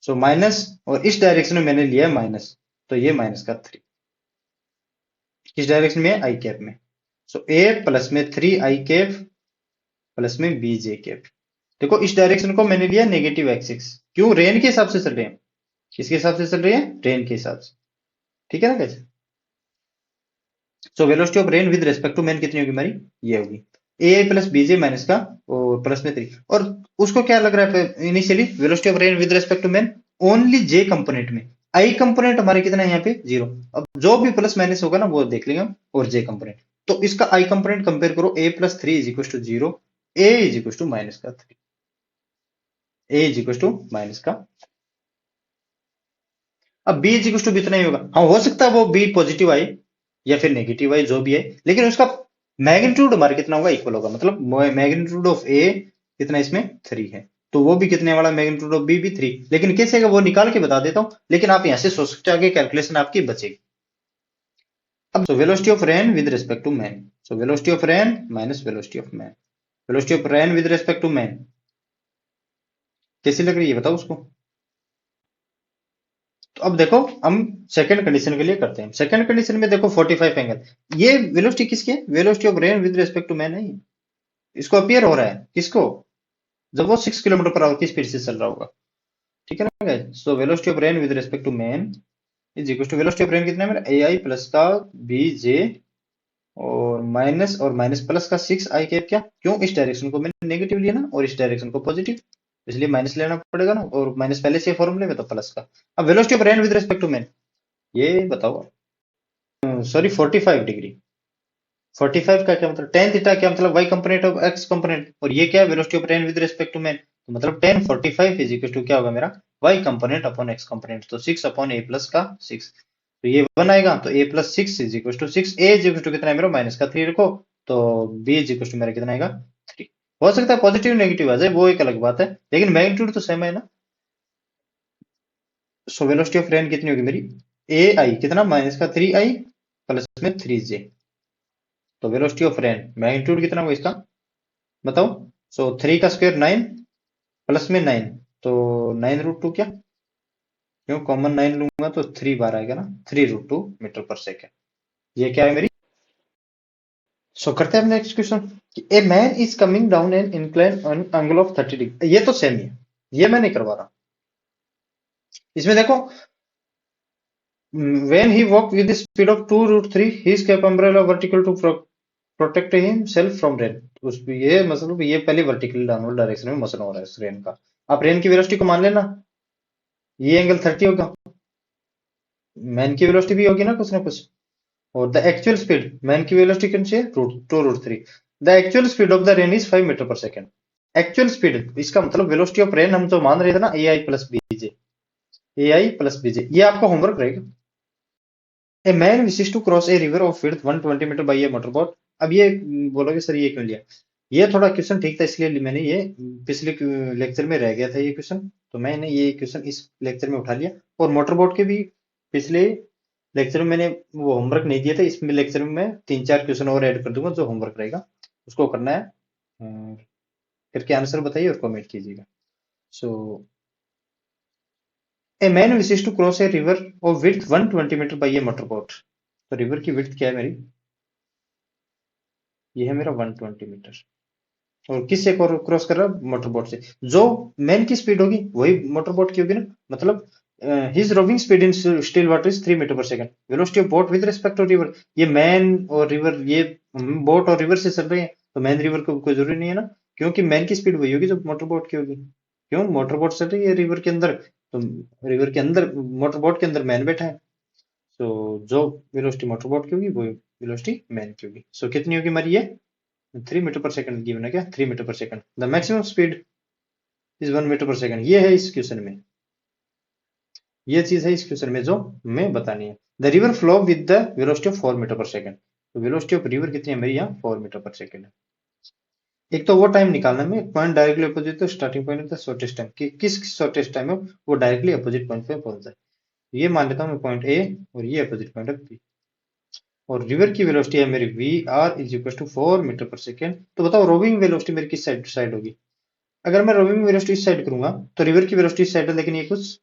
सो माइनस, और इस डायरेक्शन में मैंने लिया है माइनस, तो ये माइनस का 3. किस डायरेक्शन में? आई कैप में. सो ए प्लस में 3 आई कैप प्लस में बी जे कैप. देखो इस डायरेक्शन को मैंने लिया नेगेटिव एक्सिस. क्यों? रेन के हिसाब से चल रहे हैं. किसके हिसाब से चल रही है? रेन के हिसाब से. ठीक है ना कैसे? So velocity of rain with respect to man कितनी होगी हमारी? ये होगी ए आई प्लस बीजे माइनस का और प्लस में 3. और उसको क्या लग रहा है initially? Velocity of rain with respect to man only j component में. आई कंपोनेंट हमारे कितना है यहाँ पे? 0. अब जो भी प्लस माइनस होगा ना वो देख लेंगे हम, और जे कंपोनेंट. तो इसका आई कंपोनेंट कंपेयर करो, A plus 3 is equal to 0, A is equal to minus का 3, A is equal to minus का. अब बी इज इक्वल टू भी इतना ही होगा. हाँ हो सकता है वो बी पॉजिटिव आए या फिर नेगेटिव आए, जो भी है, लेकिन उसका मैग्नीट्यूड हमारे कितना होगा? इक्वल होगा. मतलब मैग्नीट्यूड ऑफ ए कितना इसमें? 3 है, तो वो भी कितने वाला? मैग्नीट्यूड ऑफ बी भी 3. लेकिन कैसे है वो निकाल के बता देता हूं, लेकिन आप यहां से सोच सकते हो, आगे कैलकुलेशन आपकी बचेगी. अब so velocity of rain with respect to man. So velocity of rain minus velocity of man. Velocity of rain with respect to man कैसी लग रही है बताओ उसको? तो अब देखो हम सेकंड कंडीशन के लिए करते हैं. सेकंड कंडीशन में देखो 45 एंगल, ये वेलोसिटी किसकी है? Velocity of rain with respect to man है. इसको अपियर हो रहा है किसको? जब वो 6 किलोमीटर पर आवर की स्पीड से चल रहा होगा. ठीक है ना guys? So velocity of rain with respect to man is equal to velocity of rain कितना है मेरा? ए आई प्लस का बी जे और माइनस प्लस का 6 आई कैप. क्या? क्यों? इस डायरेक्शन को मैंने नेगेटिव लिया ना, और इस डायरेक्शन को पॉजिटिव, इसलिए माइनस लेना पड़ेगा ना, और माइनस पहले से फॉर्मूले में तो प्लस का. अब velocity of rain with respect to man ये बताओ. Sorry 45 degree. 45 का क्या मतलब? टेन थीटा क्या मतलब? Y component of x component. और ये क्या है? Velocity of rain with respect to man. तो मतलब tan 45 इज इक्वल टू क्या होगा मेरा y component upon x component, तो 6 अपॉन a प्लस का 6, तो ये 1 आएगा, तो a plus 6 is equal to 6, a is equal to कितना है मेरा माइनस का 3 रखो, तो b इज इक्वल टू मेरा कितना आएगा 3। हो सकता है पॉजिटिव नेगेटिव आ जाए, वो एक अलग बात है, लेकिन मैग्नीट्यूड तो सेम है ना। सो वेलोसिटी ऑफ रेन कितनी होगी मेरी ए आई कितना माइनस का 3i प्लस में 3j, तो वेलोसिटी ऑफ रेन मैग्नीट्यूड कितना होगा इसका बताओ। सो 3 का स्क्वायर 9 प्लस में 9, तो 9√2 क्या, क्यों कॉमन 9 लूंगा तो 3 बार आएगा ना, 3√2 मीटर पर सेकेंड, ये क्या है मेरी। सो करते हैं next question, a man is coming down an incline on angle of 30 degree, ये तो सेम ही है, ये मैं नहीं करवा रहा। इसमें देखो when he walked with the speed of 2√3 his cap umbrella vertical to protect himself from rain, उस ये मतलब ये पहले वर्टिकल डाउनवर्ड डायरेक्शन में मोशन हो रहा है इस रेन का। आप रेन की वेलोसिटी को मान लेना, ये एंगल 30 होगा, मैन की वेलोसिटी भी होगी ना कुछ, और द एक्चुअल स्पीड मैन की वेलोसिटी कितनी है √2√3, the actual speed of the rain is 5 metre per second. Actual speed इसका मतलब वेलोसिटी ऑफ रेन हम तो मान रहे थे ना ए आई प्लस बीजे, ए आई प्लस बीजे, ये आपका होमवर्क रहेगा। A man wishes to cross a river of width 120 metre by a motor boat, अब ये बोलोगे सर ये क्यों लिया, ये थोड़ा क्वेश्चन ठीक था इसलिए मैंने ये पिछले लेक्चर में रह गया था ये क्वेश्चन, तो मैंने ये क्वेश्चन इस लेक्चर में उठा लिया, और मोटर बोट के भी पिछले लेक्चर में मैंने वो होमवर्क नहीं दिया था, इसमें लेक्चर में मैं 3-4 क्वेश्चन और ऐड कर दूंगा जो होमवर्क रहेगा, उसको करना है, करके आंसर बताइए और कमेंट कीजिएगा। So a man wishes to cross a river of width 120 metre by a motor boat, तो रिवर की विड्थ क्या है मेरी, ये है मेरा 120 मीटर, और किससे क्रॉस कर रहा है मोटर बोट से, जो मैन की स्पीड होगी वही मोटर बोट की होगी ना, मतलब his rowing speed in still water is 3 metre per second, velocity of boat with respect to river, ये मैन और रिवर ये बोट और रिवर से चल रहे हैं, तो मैन रिवर को कोई जरूरी नहीं है ना, क्योंकि मैन की स्पीड वही होगी जो मोटर बोट की होगी, क्यों मोटर बोट चल रही है रिवर के अंदर, तो रिवर के अंदर मोटर बोट के अंदर मैन बैठा है, तो जो वेलोसिटी मोटर बोट की होगी वो वेलोसिटी मैन की होगी। सो कितनी होगी हमारी ये 3 मीटर पर सेकंड गिवन है क्या, 3 metre per second, the maximum speed is 1 metre per second, ये है इस क्वेश्चन में, ये चीज है इस क्वेश्चन में जो हमें बतानी है। The river flow with the velocity of 4 metre per second, तो वेलोसिटी ऑफ रिवर कितनी है मेरी यहाँ 4 मीटर पर सेकंड है। एक तो वो टाइम निकालना में पॉइंट डायरेक्टली अपोजिट, तो starting point of the shortest time कि किस शॉर्टेस्ट टाइम में वो डायरेक्टली अपोजिट पॉइंट पे पहुंच जाए, ये मान लेता हूँ मैं पॉइंट ए और ये अपोजिट पॉइंट ऑफ बी, और रिवर की वेलोसिटी है मेरी v r is equal to 4 metre per second, तो बताओ रोविंग वेलोसिटी मेरी किस साइड होगी, अगर मैं रोविंग वेलोसिटी इस साइड करूंगा तो रिवर की वेलोसिटी इस साइड है, लेकिन ये कुछ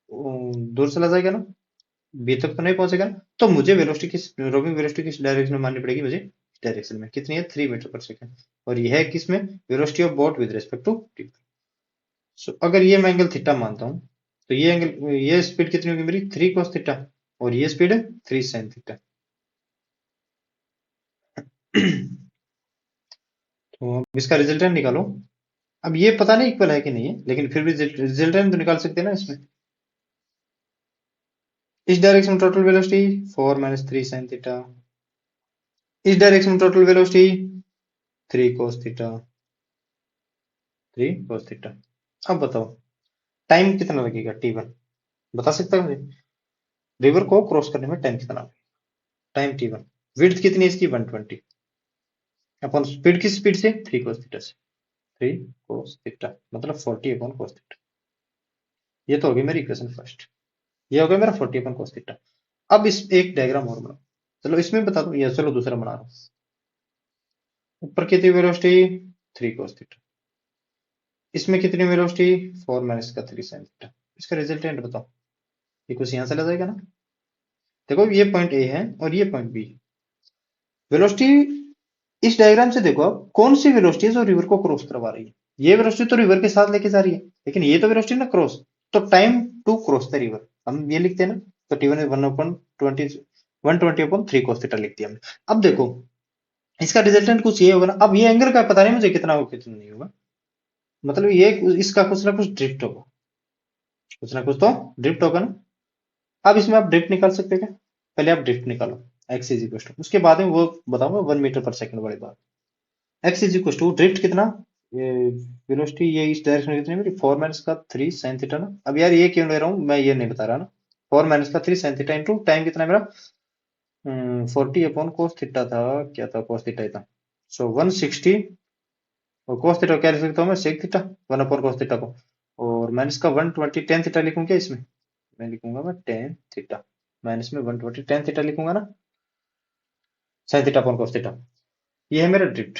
दूर चला जाएगा ना, बी तक तो नहीं पहुंचेगा ना, तो मुझे वेलोसिटी किस रोविंग वेलोसिटी किस डायरेक्शन में माननी पड़ेगी मुझे, इस डायरेक्शन में, कितनी है 3 मीटर पर सेकेंड, और यह है किसमें velocity of boat with respect to river. So अगर ये मैं एंगल थीटा मानता हूं, तो ये एंगल ये स्पीड कितनी होगी मेरी 3 cos थीटा, और ये स्पीड है 3 sin थीटा। तो अब इसका रिजल्टेंट निकालो, अब ये पता नहीं इक्वल है कि नहीं है, लेकिन फिर भी रिजल्टेंट तो निकाल सकते हैं ना इसमें, इस डायरेक्शन में total velocity 4 minus 3 sin theta, इस डायरेक्शन में total velocity 3 cos theta, 3 cos theta. अब बताओ टाइम कितना लगेगा t1, बता सकता है मुझे, रिवर को क्रॉस करने में टाइम कितना लगेगा, टाइम t1, विड्थ कितनी है इसकी 120, अपन स्पीड किस स्पीड से 3 cos थीटा से, 3 cos थीटा मतलब 40 अपॉन cos थीटा, ये तो होगी मेरी इक्वेशन फर्स्ट, ये हो गया मेरा 40 अपॉन cos थीटा। अब इस एक डायग्राम और बनाओ, चलो इसमें बता दो, ये चलो दूसरा बना रहा हूं, ऊपर कितनी वेलोसिटी 3 cos थीटा, इसमें कितनी वेलोसिटी 4 माइनस का 3 sin थीटा, इसका रिजल्टेंट बताओ, ये कुछ यहां चला जाएगा ना, देखो ये पॉइंट ए है और ये पॉइंट बी, वेलोसिटी इस डायग्राम से देखो आप कौन सी वेलोसिटी है जो रिवर को क्रॉस करवा रही है, ये वेलोसिटी तो रिवर के साथ लेके जा रही है, लेकिन ये तो वेलोसिटी ना क्रॉस, तो time to cross the river हम ये लिखते हैं ना, तो t1 is 120 upon 3 cos theta लिख दिया हमने। अब देखो इसका रिजल्टेंट कुछ ये होगा ना, अब ये एंगल का पता नहीं मुझे कितना होगा कितना नहीं होगा, मतलब ये इसका कुछ ना कुछ ड्रिफ्ट होगा, कुछ ना कुछ तो ड्रिफ्ट होगा ना। अब इसमें आप ड्रिफ्ट निकाल सकते हैं क्या, पहले आप ड्रिफ्ट निकालो x इज इक्वल टू, उसके बाद में वो बताऊंगा 1 मीटर पर सेकंड वाली बात, x is equal to drift कितना ये वेलोसिटी ये इस डायरेक्शन में कितनी है मेरी, 4 माइनस का 3 साइन थीटा ना। अब यार ये क्यों ले रहा हूँ मैं, ये नहीं बता रहा ना। 4 माइनस का 3 साइन थीटा इंटू टाइम कितना है मेरा, 40 अपॉन कोस थीटा था, क्या था, कोस थीटा ही था। सो 160, और कोस थीटा क्या लिख सकता हूँ मैं, sec theta, 1 upon cos theta को, और माइनस का 120 टेन थीटा लिखूं क्या इसमें, मैं लिखूंगा मैं टेन थीटा, माइनस में 120 टेन थीटा लिखूंगा ना, sine theta upon cos theta. ये है मेरा ड्रिफ्ट।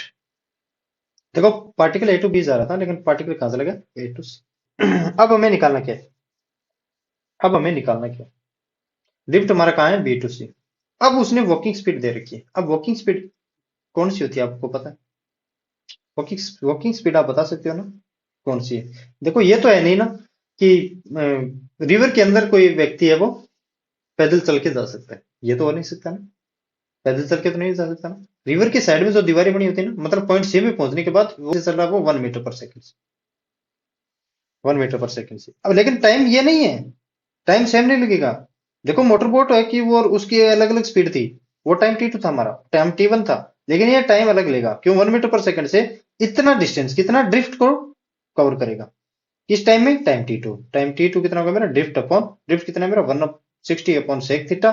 देखो पार्टिकल ए टू बी जा रहा था, लेकिन पार्टिकल कहां चला गया, ए टू सी। अब हमें निकालना क्या है, अब हमें निकालना क्या है, ड्रिफ्ट हमारा कहाँ है, बी टू सी। अब उसने वॉकिंग स्पीड दे रखी है, अब वॉकिंग स्पीड कौन सी होती है आपको पता है, वॉकिंग वॉकिंग स्पीड आप बता सकते हो ना, कौन सी है। देखो ये तो है नहीं ना कि रिवर के अंदर कोई व्यक्ति है वो पैदल चल के जा सकता है, ये तो हो नहीं सकता ना, पैदल चल के तो नहीं जा सकता ना। रिवर के साइड में जो दीवारें बनी होती है ना, मतलब पॉइंट सी में पहुंचने के बाद वो चल रहा है वो 1 मीटर पर सेकंड से, 1 मीटर पर सेकंड से। अब लेकिन टाइम ये नहीं है, टाइम सेम नहीं लगेगा। देखो मोटर बोट है कि वो, और उसकी अलग अलग स्पीड थी, वो टाइम T2 था, हमारा टाइम T1 था, लेकिन ये टाइम अलग लेगा, क्यों, 1 मीटर पर सेकंड से इतना डिस्टेंस, कितना ड्रिफ्ट को कवर करेगा, किस टाइम में, टाइम T2 कितना होगा मेरा, ड्रिफ्ट अपॉन, ड्रिफ्ट कितना है मेरा, 160 अपॉन सेक थीटा,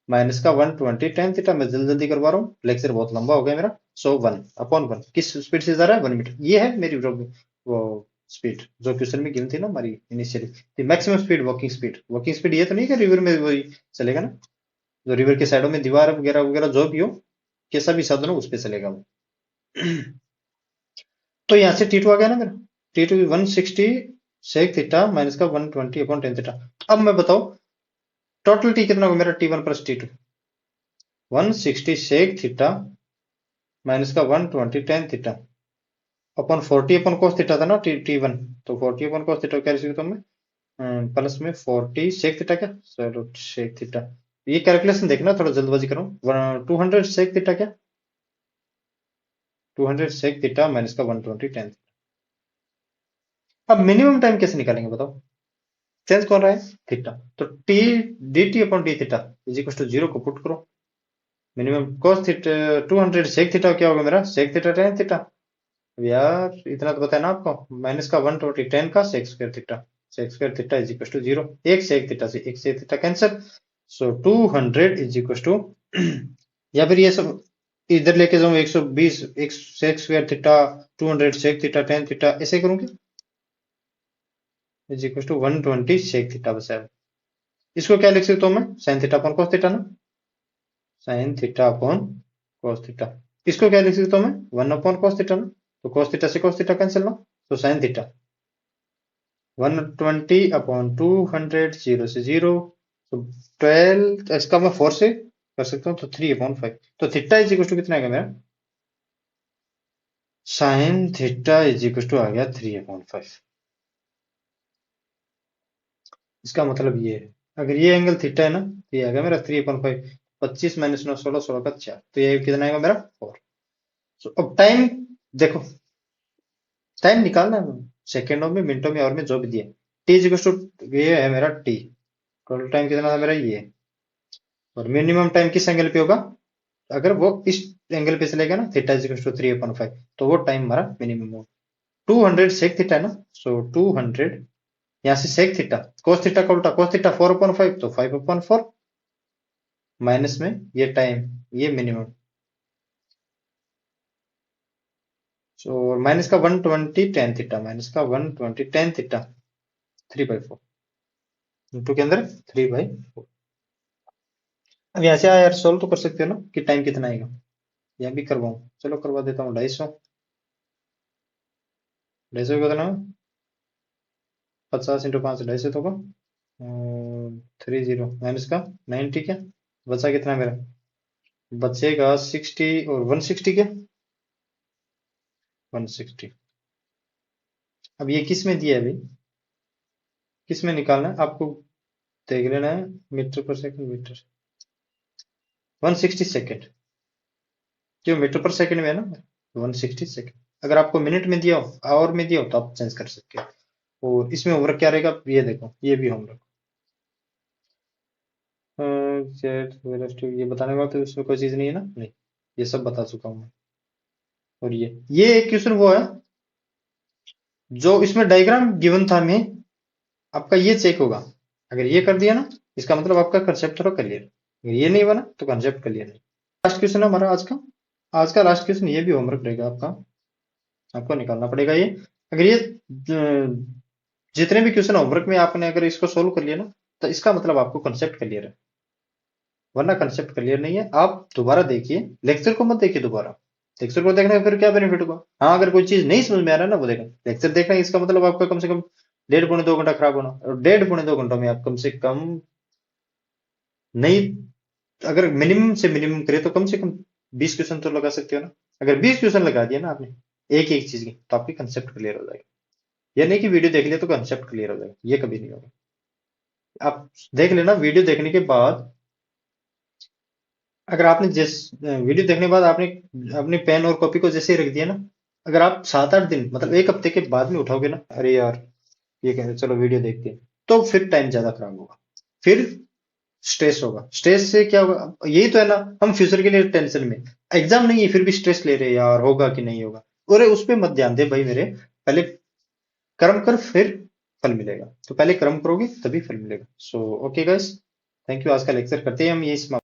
माइनस का 120 टेन थीटा। मैं जल्दी जल्दी करवा रहा हूँ, लेक्चर बहुत लंबा हो गया मेरा। सो 1/1 किस स्पीड से जा रहा है, 1 मीटर, ये है मेरी वो स्पीड जो क्वेश्चन में गिवन थी ना हमारी initially, maximum speed, walking speed. Walking speed ये तो नहीं है कि रिवर में वही चलेगा ना, जो रिवर के साइडों में दीवार वगैरह वगैरह जो भी हो, कैसा भी साधन हो उस पर चलेगा वो। तो यहाँ से T2 आ गया ना मेरा, T2 160 सेक थीटा माइनस का 120 अपॉन टेन थीटा। अब मैं बताओ टोटल टी कितना होगा मेरा, T1 plus T2, 160 sec theta minus का 120 टेन थीटा अपन 40 अपन कोस थीटा था ना, T1, तो 40 अपन कोस थीटा क्या लिख सकता हूँ मैं, प्लस में 40 सेक थीटा, क्या, चलो सेक थीटा। ये कैलकुलेशन देखना, थोड़ा जल्दबाजी करो, 200 सेक थीटा, क्या, 200 सेक थीटा माइनस का 120 टेन। अब मिनिमम टाइम कैसे निकालेंगे बताओ, चेंज कौन रहा है, थीटा, तो t d t upon d theta is equal to 0 को पुट करो, minimum cos theta 200 sec theta क्या होगा मेरा, सेक थीटा टेन थीटा। अब यार इतना तो बताया ना आपको, माइनस का 120 टेन का sec square theta, sec square theta is equal to 0, एक सेक थीटा से एक sec theta cancel, so 200 is equal to, या फिर ये सब इधर लेके जाऊं 120, एक sec square theta 200 sec theta ten theta ऐसे करूंगी, is equal to 120 sec theta, बस है। इसको क्या लिख सकता हूँ मैं, sine theta upon cos theta ना, sine theta upon cos theta. इसको क्या लिख सकता हूँ मैं, 1/cos थीटा ना, तो cos थीटा से cos थीटा कैंसिल ना, तो साइन थीटा 120/200, 0 से 0, तो 12, इसका मैं 4 से कर सकता हूँ, तो 3/5, तो थीटा इज इक्वल टू कितना आएगा मेरा, sine theta is equal to आ गया 3/5। इसका मतलब ये है, अगर ये एंगल थीटा है ना, तो ये आएगा मेरा 3/5, 25 माइनस 9 16, 16 का 4, तो ये कितना आएगा मेरा 4। So, अब टाइम देखो, टाइम निकालना है सेकेंडों में, मिनटों में, और में जो भी दिया, टी इज टू, ये है मेरा टी, टोटल टाइम कितना था मेरा ये, और मिनिमम टाइम किस एंगल पे होगा, अगर वो इस एंगल पे चलेगा ना, थीटा इज टू 3/5, तो वो टाइम हमारा मिनिमम होगा। 200 सेक थीटा है ना, सो 200, यहाँ से सेक थीटा, कोस थीटा का उल्टा, कोस थीटा 4/5, तो 5/4, माइनस में ये टाइम, ये मिनिमम, सो माइनस का 120 टेन थीटा, माइनस का 120 टेन थीटा 3/4 इंटू के अंदर 3/4। अब यहाँ से यार सोल्व तो कर सकते हो ना कि टाइम कितना आएगा, यहाँ भी करवाऊँ, चलो करवा देता हूँ, 250, 250 कितना, 50 इंटू 5, 250 तो होगा, 30 माइनस का 90, क्या बचा कितना मेरा, बचेगा 60, और 160, क्या 160। अब ये किस में दिया है अभी, किस में निकालना है आपको, देख लेना है, metre per second, metre 160 second, क्यों मीटर पर सेकंड में है ना, 160 सेकेंड। अगर आपको मिनट में दिया हो, आवर में दिया हो, तो आप चेंज कर सकते हो। और इसमें होमवर्क क्या रहेगा, ये देखो, ये भी होमवर्क, जेड वेलोसिटी ये बताने वाला, तो इसमें कोई चीज नहीं है ना, नहीं, ये सब बता चुका हूँ मैं। और ये एक क्वेश्चन वो है जो इसमें डायग्राम गिवन था हमें, आपका ये चेक होगा। अगर ये कर दिया ना, इसका मतलब आपका कंसेप्ट थोड़ा क्लियर। अगर ये नहीं बना तो कंसेप्ट क्लियर नहीं। लास्ट क्वेश्चन है हमारा आज का लास्ट क्वेश्चन, ये भी होमवर्क रहेगा आपका, आपको निकालना पड़ेगा ये। अगर ये जितने भी क्वेश्चन होमवर्क में आपने अगर इसको सोल्व कर लिया ना, तो इसका मतलब आपको कंसेप्ट क्लियर है। वरना कंसेप्ट क्लियर नहीं है। आप दोबारा देखिए, लेक्चर को मत देखिए दोबारा। लेक्चर को देखने का फिर क्या बेनिफिट होगा? हाँ, अगर कोई चीज नहीं समझ में आ रहा है ना, वो देखा। लेक्चर देखना है, इसका मतलब आपका कम से कम 1.5 पौने 2 घंटा खराब होना, और 1.5 पौने 2 घंटों में आप कम से कम नहीं, अगर मिनिमम से मिनिमम करे तो कम से कम 20 क्वेश्चन तो लगा सकते हो ना। अगर 20 क्वेश्चन लगा दिया ना आपने एक एक चीज की, तो आपकी कंसेप्ट क्लियर हो जाएगा। ये नहीं कि वीडियो देख लिया तो कंसेप्ट क्लियर हो जाएगा, ये कभी नहीं होगा। आप देख लेना, वीडियो देखने के बाद, अगर आपने जिस वीडियो देखने के बाद आपने अपनी पेन और कॉपी को जैसे ही रख दिया ना, अगर आप 7-8 दिन मतलब एक हफ्ते के बाद में उठाओगे ना, अरे यार ये कह रहे चलो वीडियो देखते हैं, तो फिर टाइम ज्यादा खराब होगा, फिर स्ट्रेस होगा। स्ट्रेस से क्या होगा? यही तो है ना, हम फ्यूचर के लिए टेंशन में, एग्जाम नहीं है फिर भी स्ट्रेस ले रहे हैं यार, होगा कि नहीं होगा। अरे उस पर मत ध्यान दे भाई मेरे, पहले कर्म कर फिर फल मिलेगा। तो पहले कर्म करोगे तभी फल मिलेगा। So okay guys, thank you. आज का लेक्चर करते हैं हम यही समाप्त।